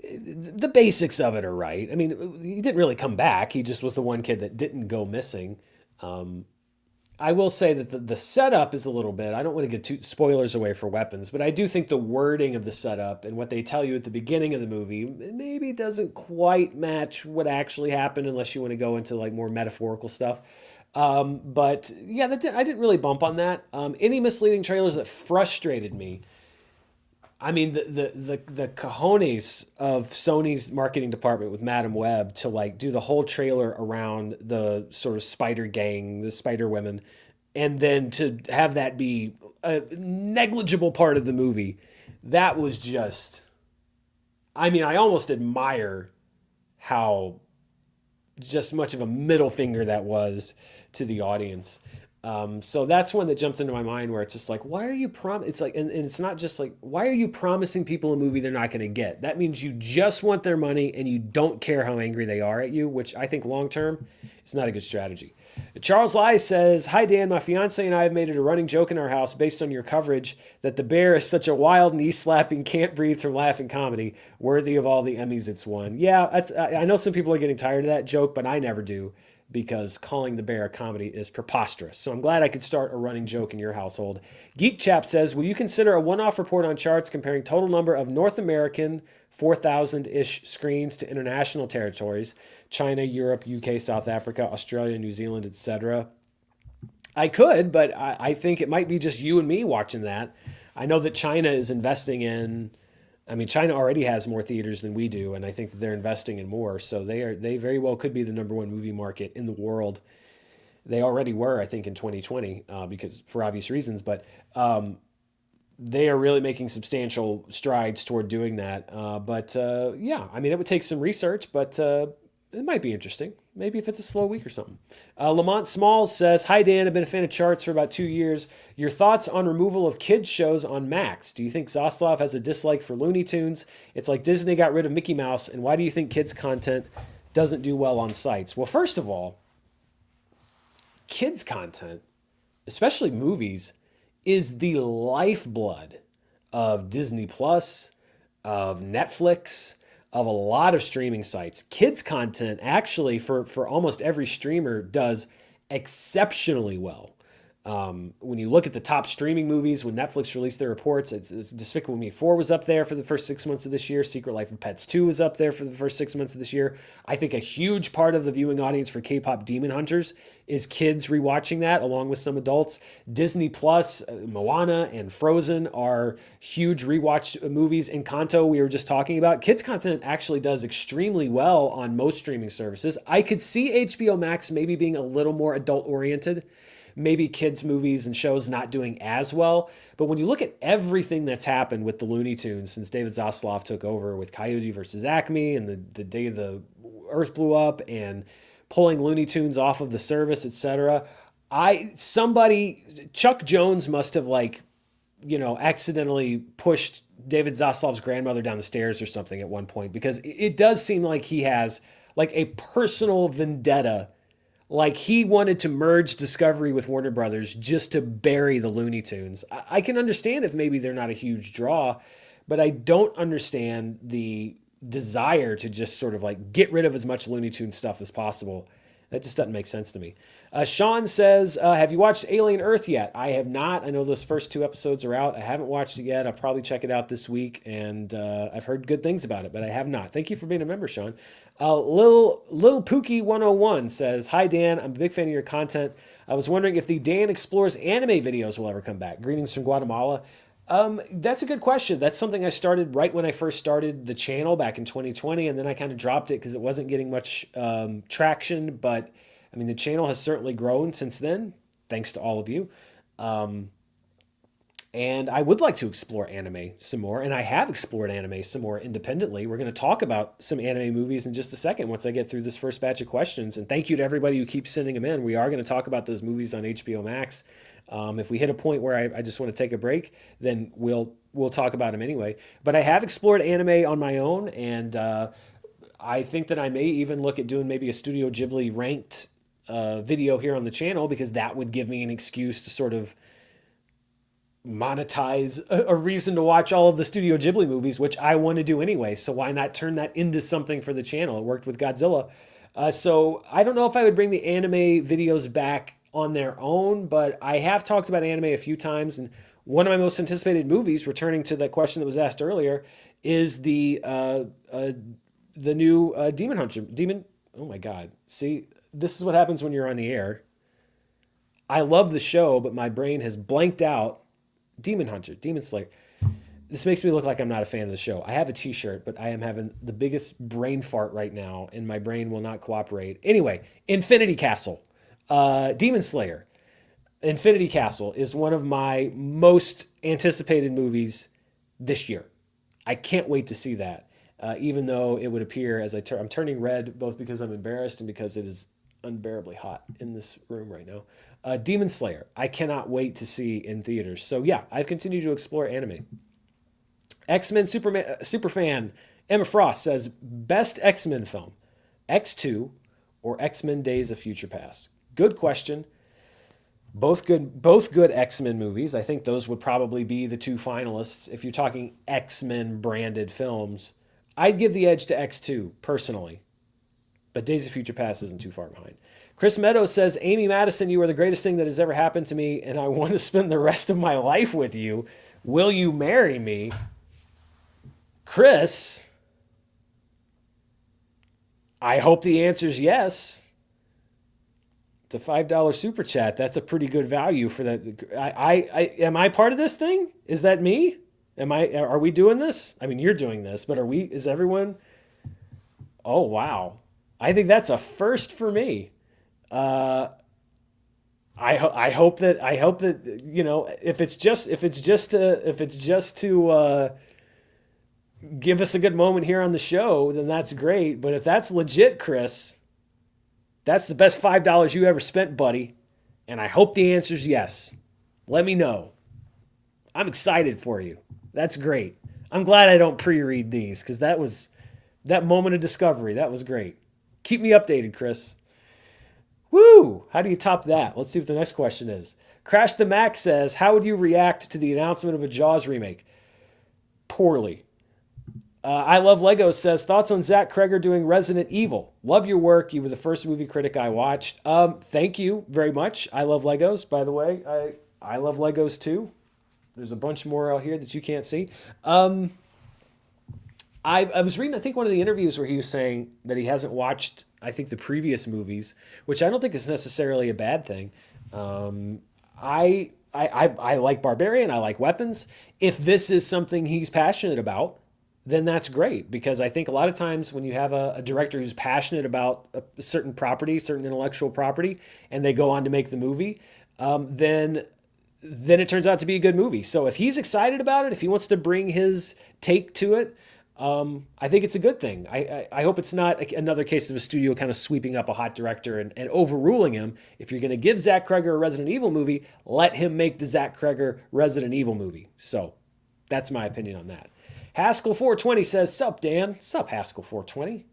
the basics of it are right. I mean, he didn't really come back. He just was the one kid that didn't go missing. I will say that the setup is a little bit, I don't want to get too spoilers away for weapons, but I do think the wording of the setup and what they tell you at the beginning of the movie maybe doesn't quite match what actually happened unless you want to go into like more metaphorical stuff. But yeah, I didn't really bump on that. Any misleading trailers that frustrated me. I mean, the cojones of Sony's marketing department with Madam Web to like do the whole trailer around the sort of spider gang, the spider women, and then to have that be a negligible part of the movie. That was just, I mean, I almost admire how just much of a middle finger that was to the audience. So that's one that jumped into my mind where it's just like, why are you it's like, and it's not just like, why are you promising people a movie they're not going to get? That means you just want their money and you don't care how angry they are at you, which I think long-term is not a good strategy. Charles Lai says, hi Dan, my fiance and I have made it a running joke in our house based on your coverage that the bear is such a wild, knee-slapping, can't breathe from laughing comedy, worthy of all the Emmys it's won. Yeah, I know some people are getting tired of that joke, but I never do, because calling the bear a comedy is preposterous. So I'm glad I could start a running joke in your household. Geek Chap says, will you consider a one-off report on charts comparing total number of North American 4,000-ish screens to international territories, China, Europe, UK, South Africa, Australia, New Zealand, etc.? I could, but I think it might be just you and me watching that. I know that China is investing in, I mean, China already has more theaters than we do, and I think that they're investing in more. So they very well could be the number one movie market in the world. They already were, I think, in 2020, because for obvious reasons. But they are really making substantial strides toward doing that. Yeah, I mean, it would take some research, but it might be interesting. Maybe if it's a slow week or something. Lamont Smalls says, hi, Dan. I've been a fan of charts for about 2 years. Your thoughts on removal of kids' shows on Max? Do you think Zaslav has a dislike for Looney Tunes? It's like Disney got rid of Mickey Mouse. And why do you think kids' content doesn't do well on sites? Well, first of all, kids' content, especially movies, is the lifeblood of Disney Plus, of Netflix, of a lot of streaming sites. Kids content actually for almost every streamer does exceptionally well. When you look at the top streaming movies, when Netflix released their reports, it's Despicable Me 4 was up there for the first 6 months of this year. Secret Life of Pets 2 was up there for the first 6 months of this year. I think a huge part of the viewing audience for K-pop Demon Hunters is kids rewatching that along with some adults. Disney Plus, Moana and Frozen are huge rewatch movies. Encanto, we were just talking about. Kids content actually does extremely well on most streaming services. I could see HBO Max maybe being a little more adult oriented. Maybe kids' movies and shows not doing as well. But when you look at everything that's happened with the Looney Tunes since David Zaslav took over with Coyote versus Acme and the day the Earth blew up and pulling Looney Tunes off of the service, etc. Chuck Jones must have like accidentally pushed David Zaslav's grandmother down the stairs or something at one point, because it does seem like he has like a personal vendetta. Like he wanted to merge Discovery with Warner Brothers just to bury the Looney Tunes. I can understand if maybe they're not a huge draw, but I don't understand the desire to just sort of like get rid of as much Looney Tunes stuff as possible. That just doesn't make sense to me. Sean says, have you watched Alien Earth yet? I have not. I know those first 2 episodes are out. I haven't watched it yet. I'll probably check it out this week, and I've heard good things about it, but I have not. Thank you for being a member, Sean. Little Pookie 101 says, hi, Dan. I'm a big fan of your content. I was wondering if the Dan Explores anime videos will ever come back. Greetings from Guatemala. That's a good question. That's something I started right when I first started the channel back in 2020, and then I kind of dropped it because it wasn't getting much traction. But I mean, the channel has certainly grown since then, thanks to all of you. And I would like to explore anime some more, and I have explored anime some more independently. We're going to talk about some anime movies in just a second once I get through this first batch of questions. And thank you to everybody who keeps sending them in. We are going to talk about those movies on HBO Max. If we hit a point where I just want to take a break, then we'll talk about them anyway. But I have explored anime on my own, and I think that I may even look at doing maybe a Studio Ghibli ranked video here on the channel, because that would give me an excuse to sort of monetize a reason to watch all of the Studio Ghibli movies, which I want to do anyway. So why not turn that into something for the channel? It worked with Godzilla. So I don't know if I would bring the anime videos back on their own, but I have talked about anime a few times, and one of my most anticipated movies, returning to that question that was asked earlier, is the new Demon Hunter. Oh my God. See, this is what happens when you're on the air. I love the show, but my brain has blanked out. Demon Hunter, Demon Slayer. This makes me look like I'm not a fan of the show. I have a t-shirt, but I am having the biggest brain fart right now, and my brain will not cooperate. Anyway, Infinity Castle. Demon Slayer. Infinity Castle is one of my most anticipated movies this year. I can't wait to see that, even though it would appear as I'm turning red, both because I'm embarrassed and because it is unbearably hot in this room right now. Demon Slayer, I cannot wait to see in theaters. So yeah, I've continued to explore anime. X-Men superfan Emma Frost says, best X-Men film, X2 or X-Men Days of Future Past? Good question. Both good X-Men movies. I think those would probably be the 2 finalists if you're talking X-Men branded films. I'd give the edge to X2 personally, but Days of Future Past isn't too far behind. Chris Meadows says, Amy Madison, you are the greatest thing that has ever happened to me, and I want to spend the rest of my life with you. Will you marry me? Chris, I hope the answer is yes. It's a $5 super chat. That's a pretty good value for that. Am I part of this thing? Is that me? Are we doing this? I mean, you're doing this, but is everyone? Oh, wow. I think that's a first for me. I hope that if it's just to give us a good moment here on the show, then that's great. But if that's legit, Chris, that's the best $5 you ever spent, buddy. And I hope the answer is yes. Let me know. I'm excited for you. That's great. I'm glad I don't pre-read these, because that moment of discovery. That was great. Keep me updated, Chris. Woo! How do you top that? Let's see what the next question is. Crash the Mac says, how would you react to the announcement of a Jaws remake? Poorly. I Love Legos says, thoughts on Zach Kreger doing Resident Evil? Love your work. You were the first movie critic I watched. Thank you very much. I Love Legos, by the way. I love Legos too. There's a bunch more out here that you can't see. I was reading, I think, one of the interviews where he was saying that he hasn't watched, I think, the previous movies, which I don't think is necessarily a bad thing. I like Barbarian. I like Weapons. If this is something he's passionate about, then that's great, because I think a lot of times when you have a director who's passionate about a certain property, certain intellectual property, and they go on to make the movie, then it turns out to be a good movie. So if he's excited about it, if he wants to bring his take to it, I think it's a good thing. I hope it's not another case of a studio kind of sweeping up a hot director and overruling him. If you're going to give Zach Kreger a Resident Evil movie, let him make the Zach Kreger Resident Evil movie. So that's my opinion on that. Haskell420 says, Sup, Dan? Sup, Haskell420?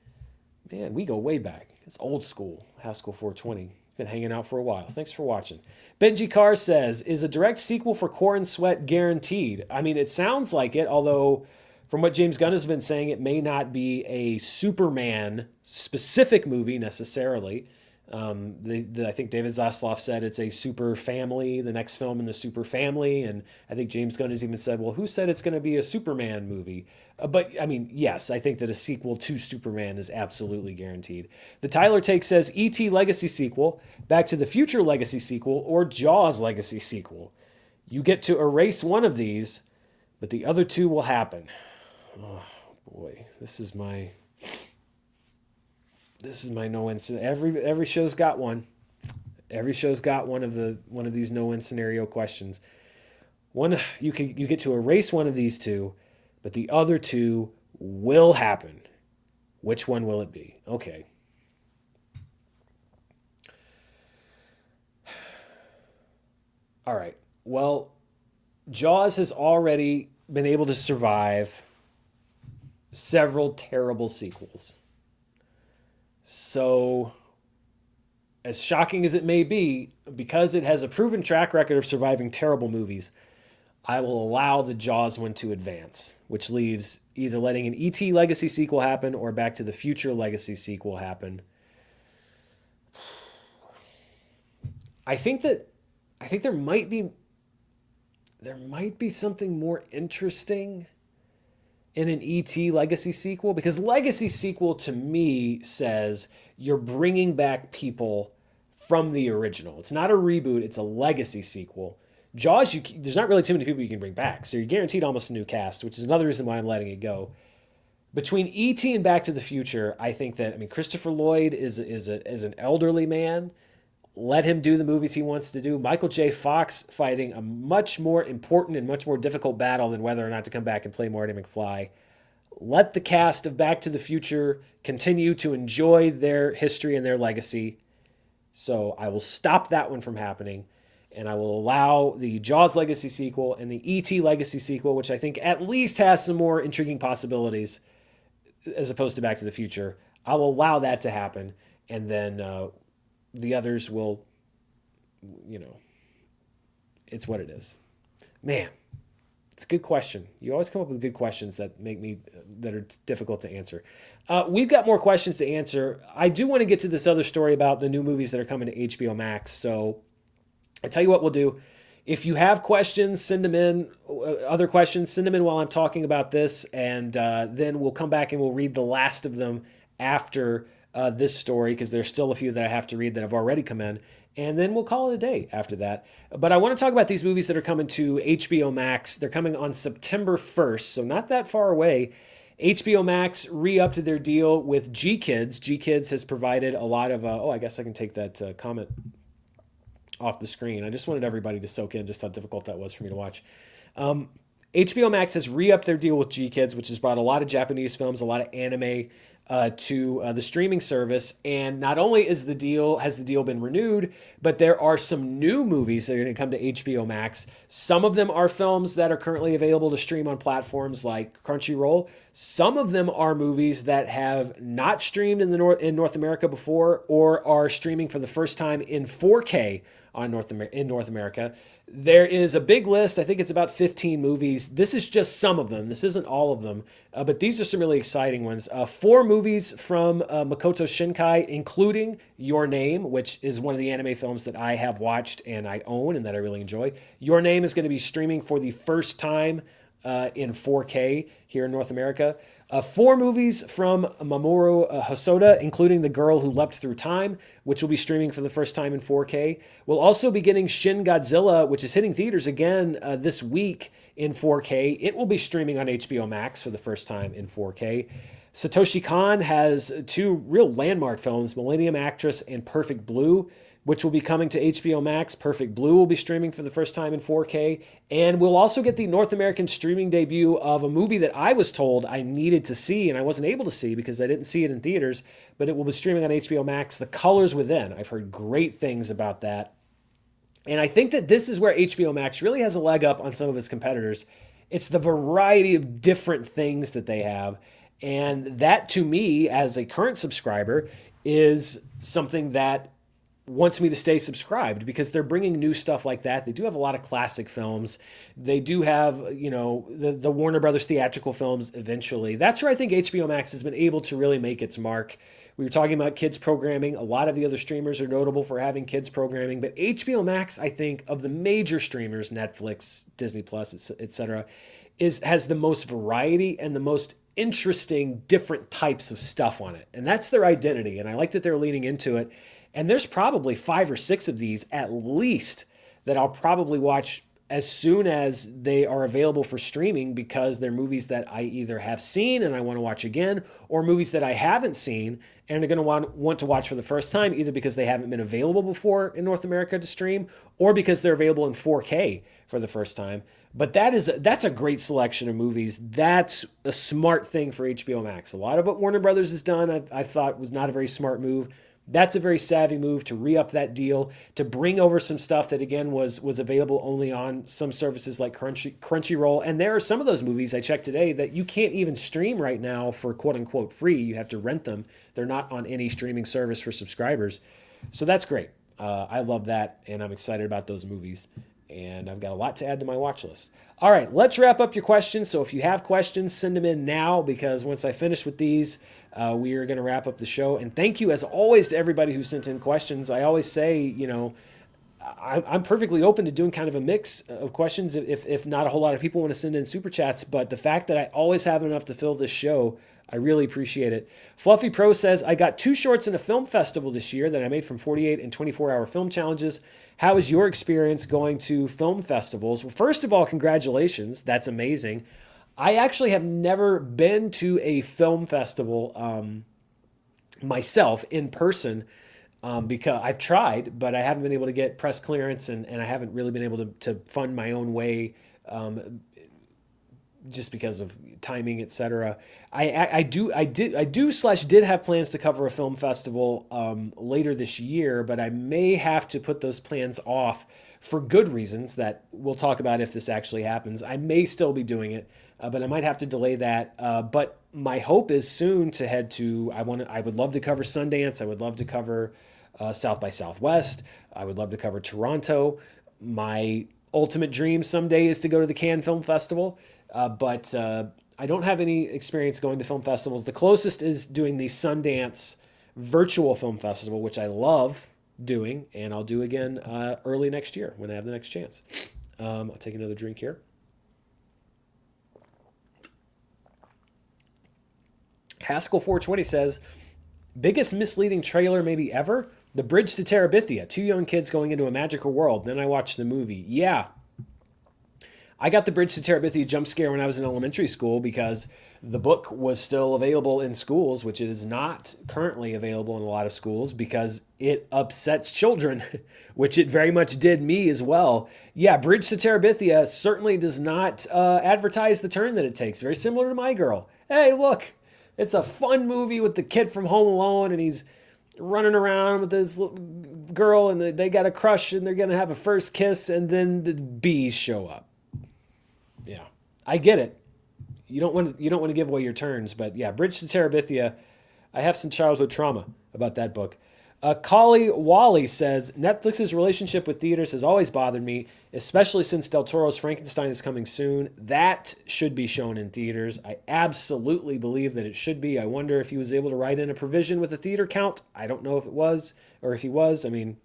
Man, we go way back. It's old school, Haskell420. Been hanging out for a while. Thanks for watching. Benji Carr says, is a direct sequel for Core and Sweat guaranteed? I mean, it sounds like it, although from what James Gunn has been saying, it may not be a Superman specific movie necessarily. I think David Zaslav said it's a super family, the next film in the super family. And I think James Gunn has even said, well, who said it's going to be a Superman movie? But I mean, yes, I think that a sequel to Superman is absolutely guaranteed. The Tyler Take says E.T. Legacy sequel, Back to the Future Legacy sequel, or Jaws Legacy sequel. You get to erase one of these, but the other two will happen. Oh boy, this is my no win. Every show's got one. Every show's got one of these no win scenario questions. One, you get to erase one of these two, but the other two will happen. Which one will it be? Okay. All right. Well, Jaws has already been able to survive several terrible sequels. So, as shocking as it may be, because it has a proven track record of surviving terrible movies, I will allow the Jaws one to advance, which leaves either letting an E.T. Legacy sequel happen or Back to the Future Legacy sequel happen. I think there might be something more interesting in an E.T. Legacy sequel, because Legacy sequel to me says you're bringing back people from the original. It's not a reboot, it's a legacy sequel. Jaws, there's not really too many people you can bring back, so you're guaranteed almost a new cast, which is another reason why I'm letting it go. Between E.T. and Back to the Future, I think that, Christopher Lloyd is an elderly man. Let him do the movies he wants to do. Michael J. Fox fighting a much more important and much more difficult battle than whether or not to come back and play Marty McFly. Let the cast of Back to the Future continue to enjoy their history and their legacy. So I will stop that one from happening. And I will allow the Jaws Legacy sequel and the E.T. Legacy sequel, which I think at least has some more intriguing possibilities as opposed to Back to the Future. I'll allow that to happen. And then the others will, it's what it is. Man, it's a good question. You always come up with good questions that that are difficult to answer. We've got more questions to answer. I do want to get to this other story about the new movies that are coming to HBO Max. So I tell you what we'll do. If you have questions, send them in. Other questions, send them in while I'm talking about this. And then we'll come back and we'll read the last of them after this story, because there's still a few that I have to read that have already come in. And then we'll call it a day after that. But I want to talk about these movies that are coming to HBO Max. They're coming on September 1st, so not that far away. HBO Max re-upped their deal with G-Kids. G-Kids has provided a lot of... I guess I can take that comment off the screen. I just wanted everybody to soak in just how difficult that was for me to watch. HBO Max has re-upped their deal with G-Kids, which has brought a lot of Japanese films, a lot of anime to the streaming service. And not only has the deal been renewed, but there are some new movies that are going to come to HBO Max. Some of them are films that are currently available to stream on platforms like Crunchyroll. Some of them are movies that have not streamed in North America before, or are streaming for the first time in 4K in North America. There is a big list. I think it's about 15 movies. This is just some of them. This isn't all of them, but these are some really exciting ones. 4 movies from Makoto Shinkai, including Your Name, which is one of the anime films that I have watched and I own and that I really enjoy. Your Name is going to be streaming for the first time in 4K here in North America. 4 movies from Mamoru Hosoda, including The Girl Who Leapt Through Time, which will be streaming for the first time in 4K. We'll also be getting Shin Godzilla, which is hitting theaters again this week in 4K. It will be streaming on HBO Max for the first time in 4K. Satoshi Kon has 2 real landmark films, Millennium Actress and Perfect Blue, which will be coming to HBO Max. Perfect Blue will be streaming for the first time in 4K. And we'll also get the North American streaming debut of a movie that I was told I needed to see and I wasn't able to see because I didn't see it in theaters, but it will be streaming on HBO Max, The Colors Within. I've heard great things about that. And I think that this is where HBO Max really has a leg up on some of its competitors. It's the variety of different things that they have. And that, to me, as a current subscriber, is something that wants me to stay subscribed because they're bringing new stuff like that. They do have a lot of classic films. They do have, the Warner Brothers theatrical films eventually. That's where I think HBO Max has been able to really make its mark. We were talking about kids programming. A lot of the other streamers are notable for having kids programming, but HBO Max, I think, of the major streamers, Netflix, Disney Plus, etc., has the most variety and the most interesting different types of stuff on it. And that's their identity. And I like that they're leaning into it. And there's probably 5 or 6 of these at least that I'll probably watch as soon as they are available for streaming because they're movies that I either have seen and I want to watch again, or movies that I haven't seen and are going to want to watch for the first time, either because they haven't been available before in North America to stream or because they're available in 4K for the first time. But that's a great selection of movies. That's a smart thing for HBO Max. A lot of what Warner Brothers has done, I thought was not a very smart move. That's a very savvy move to re-up that deal, to bring over some stuff that, again, was available only on some services like Crunchyroll. And there are some of those movies I checked today that you can't even stream right now for quote-unquote free. You have to rent them. They're not on any streaming service for subscribers. So that's great. I love that, and I'm excited about those movies. And I've got a lot to add to my watch list. All right, let's wrap up your questions. So if you have questions, send them in now because once I finish with these, we are going to wrap up the show. And thank you, as always, to everybody who sent in questions. I always say, I'm perfectly open to doing kind of a mix of questions if not a whole lot of people want to send in super chats. But the fact that I always have enough to fill this show, I really appreciate it. Fluffy Pro says, I got 2 shorts in a film festival this year that I made from 48 and 24-hour film challenges. How is your experience going to film festivals? Well, first of all, congratulations. That's amazing. I actually have never been to a film festival myself in person because I've tried, but I haven't been able to get press clearance and I haven't really been able to fund my own way just because of timing, etc. I did have plans to cover a film festival later this year, but I may have to put those plans off for good reasons that we'll talk about if this actually happens. I may still be doing it, but I might have to delay that. But my hope is soon to head to. I would love to cover Sundance. I would love to cover South by Southwest. I would love to cover Toronto. My ultimate dream someday is to go to the Cannes Film Festival. But I don't have any experience going to film festivals. The closest is doing the Sundance Virtual Film Festival, which I love doing, and I'll do again early next year when I have the next chance. I'll take another drink here. Haskell 420 says, biggest misleading trailer maybe ever? The Bridge to Terabithia. 2 young kids going into a magical world. Then I watched the movie. Yeah. I got the Bridge to Terabithia jump scare when I was in elementary school because the book was still available in schools, which it is not currently available in a lot of schools because it upsets children, which it very much did me as well. Yeah, Bridge to Terabithia certainly does not advertise the turn that it takes. Very similar to My Girl. Hey, look, it's a fun movie with the kid from Home Alone and he's running around with this girl and they got a crush and they're going to have a first kiss and then the bees show up. Yeah, I get it. You don't want to give away your turns, but yeah, Bridge to Terabithia. I have some childhood trauma about that book. Kali Wally says, Netflix's relationship with theaters has always bothered me, especially since Del Toro's Frankenstein is coming soon. That should be shown in theaters. I absolutely believe that it should be. I wonder if he was able to write in a provision with a theater count. I don't know if it was, or if he was. I mean,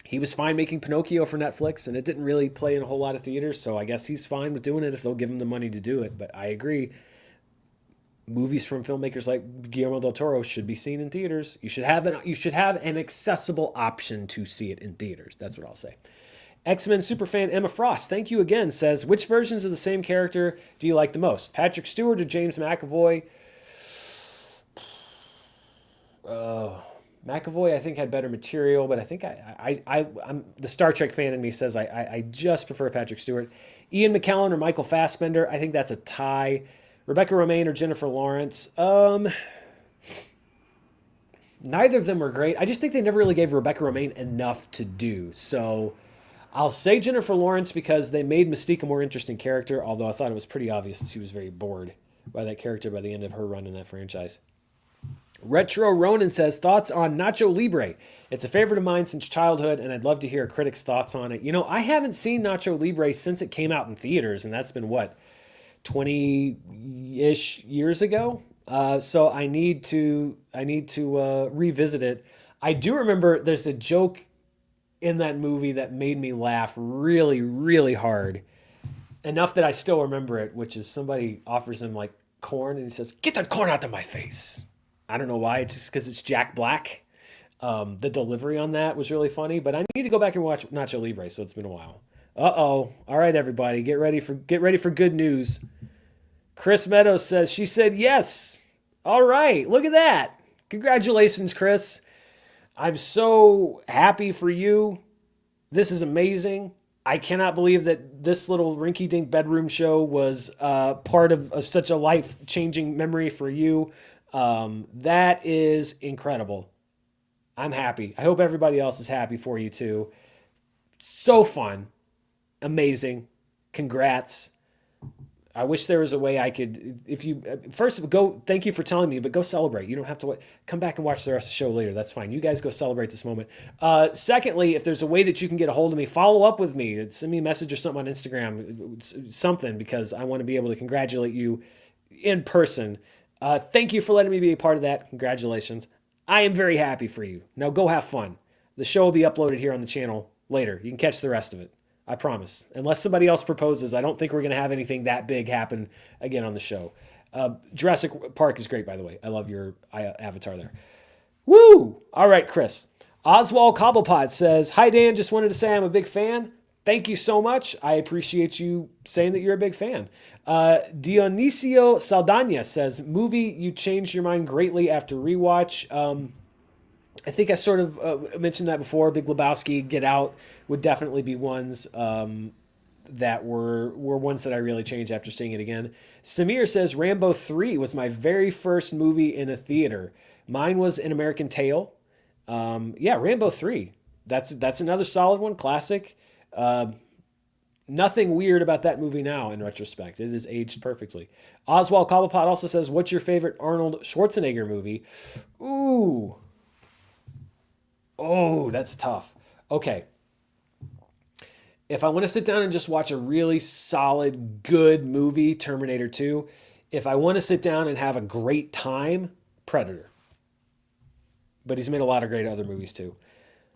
he was fine making Pinocchio for Netflix, and it didn't really play in a whole lot of theaters, so I guess he's fine with doing it if they'll give him the money to do it. But I agree. Movies from filmmakers like Guillermo del Toro should be seen in theaters. You should have an accessible option to see it in theaters. That's what I'll say. XMen superfan Emma Frost, thank you again, says, which versions of the same character do you like the most? Patrick Stewart or James McAvoy? McAvoy, I think, had better material, but I think I'm the Star Trek fan in me says I just prefer Patrick Stewart. Ian McKellen or Michael Fassbender, I think that's a tie. Rebecca Romaine or Jennifer Lawrence. Neither of them were great. I just think they never really gave Rebecca Romaine enough to do. So I'll say Jennifer Lawrence because they made Mystique a more interesting character, although I thought it was pretty obvious that she was very bored by that character by the end of her run in that franchise. Retro Ronan says, thoughts on Nacho Libre. It's a favorite of mine since childhood, and I'd love to hear a critic's thoughts on it. You know, I haven't seen Nacho Libre since it came out in theaters, and that's been, what, 20-ish years ago? So I need to revisit it. I do remember there's a joke in that movie that made me laugh really, really hard. Enough that I still remember it, which is somebody offers him like corn and he says, "Get that corn out of my face." I don't know why, it's just because it's Jack Black. The delivery on that was really funny, but I need to go back and watch Nacho Libre, so it's been a while. Uh-oh. All right, everybody, get ready for good news. Chris Meadows says, she said yes. All right, look at that. Congratulations, Chris. I'm so happy for you. This is amazing. I cannot believe that this little rinky-dink bedroom show was part of such a life-changing memory for you. That is incredible. I'm happy. I hope everybody else is happy for you too. So fun. Amazing. Congrats. I wish there was a way I could, if you, first go, thank you for telling me, but go celebrate. You don't have to wait. Come back and watch the rest of the show later. That's fine. You guys go celebrate this moment. Secondly, if there's a way that you can get a hold of me, follow up with me. Send me a message or something on Instagram, something, because I want to be able to congratulate you in person. Thank you for letting me be a part of that. Congratulations. I am very happy for you. Now go have fun. The show will be uploaded here on the channel later. You can catch the rest of it. I promise. Unless somebody else proposes, I don't think we're going to have anything that big happen again on the show. Jurassic Park is great, by the way. I love your avatar there. Woo! All right, Chris. Oswald Cobblepot says, "Hi, Dan. Just wanted to say I'm a big fan. Thank you so much. I appreciate you saying that you're a big fan." Dionisio Saldana says, "Movie you changed your mind greatly after rewatch." I think I sort of mentioned that before. Big Lebowski, Get Out would definitely be ones that were ones that I really changed after seeing it again. Samir says, "Rambo 3 was my very first movie in a theater. Mine was An American Tail." Yeah, Rambo 3. That's another solid one, classic. Nothing weird about that movie now in retrospect. It is aged perfectly. Oswald Cobblepot also says, "What's your favorite Arnold Schwarzenegger movie?" Ooh. Oh, that's tough. Okay. If I want to sit down and just watch a really solid, good movie, Terminator 2. If I want to sit down and have a great time, Predator. But he's made a lot of great other movies too.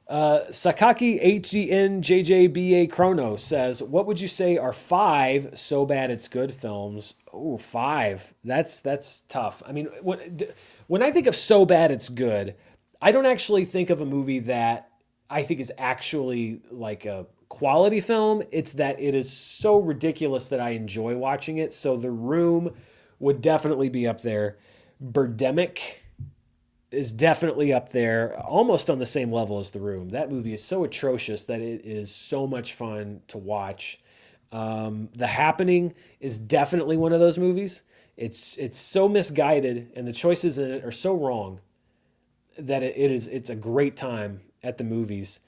Sakaki HGNJJBA Chrono says, "What would you say are 5 so bad it's good films?" Oh, 5. That's tough. I mean, when I think of so bad it's good, I don't actually think of a movie that I think is actually like a quality film. It's that it is so ridiculous that I enjoy watching it. So The Room would definitely be up there. Birdemic is definitely up there, almost on the same level as The Room. That movie is so atrocious that it is so much fun to watch. The Happening is definitely one of those movies. It's so misguided, and the choices in it are so wrong that it's a great time at the movies.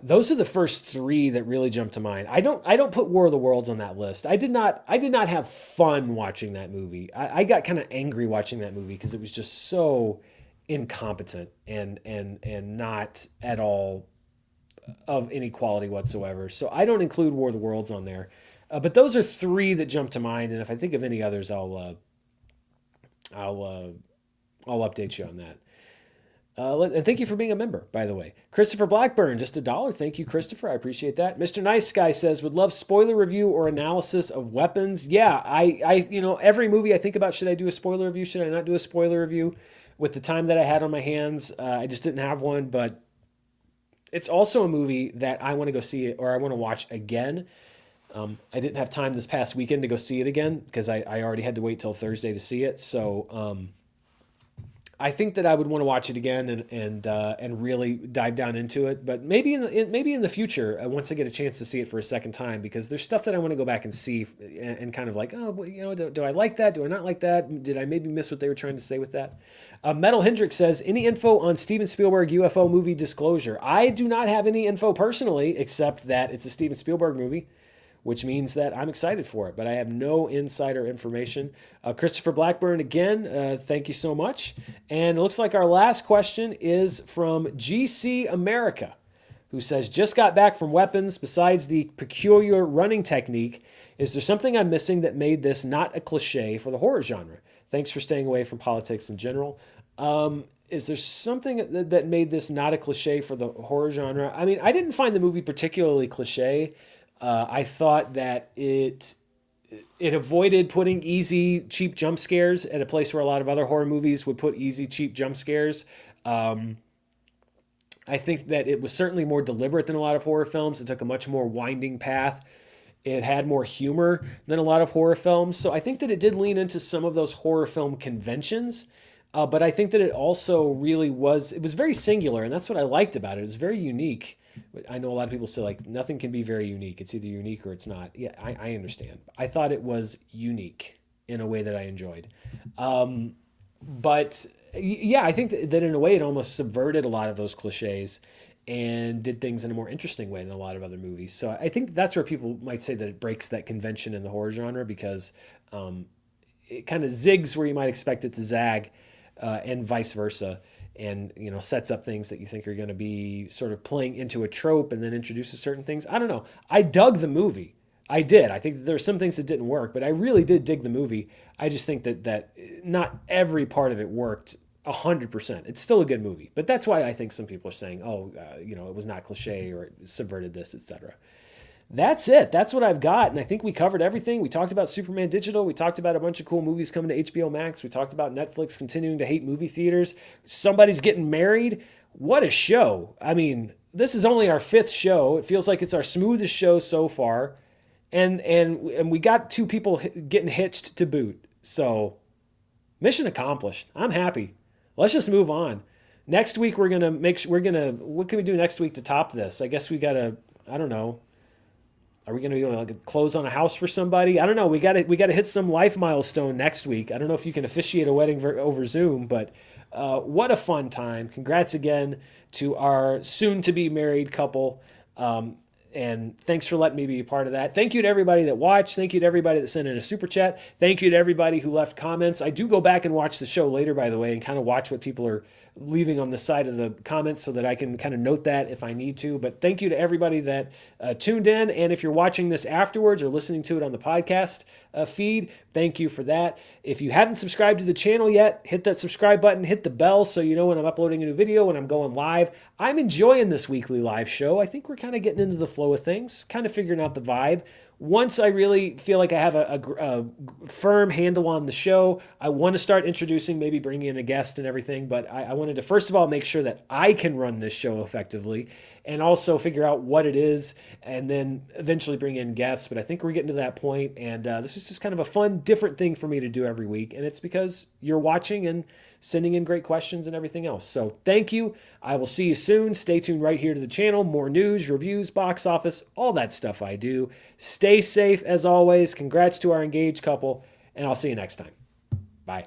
Those are the first 3 that really jump to mind. I don't put War of the Worlds on that list. I did not have fun watching that movie. I got kind of angry watching that movie because it was just so incompetent and not at all of any quality whatsoever. So I don't include War of the Worlds on there. But those are 3 that jump to mind, and if I think of any others, I'll update you on that. And thank you for being a member, by the way. Christopher Blackburn, just $1. Thank you, Christopher. I appreciate that. Mr. Nice Guy says, "Would love spoiler review or analysis of weapons." Yeah, I every movie I think about, should I do a spoiler review? Should I not do a spoiler review? With the time that I had on my hands, I just didn't have one. But it's also a movie that I want to go see it, or I want to watch again. I didn't have time this past weekend to go see it again because I already had to wait till Thursday to see it. So I think that I would want to watch it again and really dive down into it. But maybe in the future, once I get a chance to see it for a second time, because there's stuff that I want to go back and see and kind of like, oh, well, do I like that? Do I not like that? Did I maybe miss what they were trying to say with that? Metal Hendrix says, any info on Steven Spielberg UFO movie Disclosure? I do not have any info personally, except that it's a Steven Spielberg movie, which means that I'm excited for it, but I have no insider information. Christopher Blackburn, again, thank you so much. And it looks like our last question is from GC America, who says, just got back from Weapons. Besides the peculiar running technique, is there something I'm missing that made this not a cliche for the horror genre? Thanks for staying away from politics in general. Is there something that made this not a cliche for the horror genre? I mean, I didn't find the movie particularly cliche. I thought that it avoided putting easy, cheap jump scares at a place where a lot of other horror movies would put easy, cheap jump scares. I think that it was certainly more deliberate than a lot of horror films. It took a much more winding path. It had more humor than a lot of horror films. So I think that it did lean into some of those horror film conventions. But I think that it also really it was very singular, and that's what I liked about it. It was very unique. I know a lot of people say, like, nothing can be very unique. It's either unique or it's not. Yeah, I understand. I thought it was unique in a way that I enjoyed. But yeah, I think that in a way it almost subverted a lot of those cliches and did things in a more interesting way than a lot of other movies. So I think that's where people might say that it breaks that convention in the horror genre, because it kind of zigs where you might expect it to zag, and vice versa. And, sets up things that you think are going to be sort of playing into a trope and then introduces certain things. I don't know. I dug the movie. I did. I think that there were some things that didn't work, but I really did dig the movie. I just think that not every part of it worked 100%. It's still a good movie, but that's why I think some people are saying, oh, it was not cliche or it subverted this, etc. That's it. That's what I've got. And I think we covered everything. We talked about Superman Digital. We talked about a bunch of cool movies coming to HBO Max. We talked about Netflix continuing to hate movie theaters. Somebody's getting married. What a show. I mean, this is only our 5th show. It feels like it's our smoothest show so far. And we got 2 people getting hitched to boot. So mission accomplished. I'm happy. Let's just move on. Next week, what can we do next week to top this? I guess we got to, I don't know. Are we going to be able to close on a house for somebody? I don't know. We got to hit some life milestone next week. I don't know if you can officiate a wedding over Zoom, but what a fun time. Congrats again to our soon-to-be married couple. And thanks for letting me be a part of that. Thank you to everybody that watched. Thank you to everybody that sent in a super chat. Thank you to everybody who left comments. I do go back and watch the show later, by the way, and kind of watch what people are leaving on the side of the comments so that I can kind of note that if I need to. But thank you to everybody that tuned in. And if you're watching this afterwards or listening to it on the podcast feed, thank you for that. If you haven't subscribed to the channel yet, hit that subscribe button, hit the bell so you know when I'm uploading a new video, when I'm going live. I'm enjoying this weekly live show. I think we're kind of getting into the flow of things, kind of figuring out the vibe. Once I really feel like I have a firm handle on the show, I want to start introducing, maybe bringing in a guest and everything. But I wanted to, first of all, make sure that I can run this show effectively and also figure out what it is and then eventually bring in guests. But I think we're getting to that point, and this is just kind of a fun, different thing for me to do every week. And it's because you're watching and sending in great questions and everything else. So thank you. I will see you soon. Stay tuned right here to the channel. More news, reviews, box office, all that stuff I do. Stay safe as always. Congrats to our engaged couple, and I'll see you next time. Bye.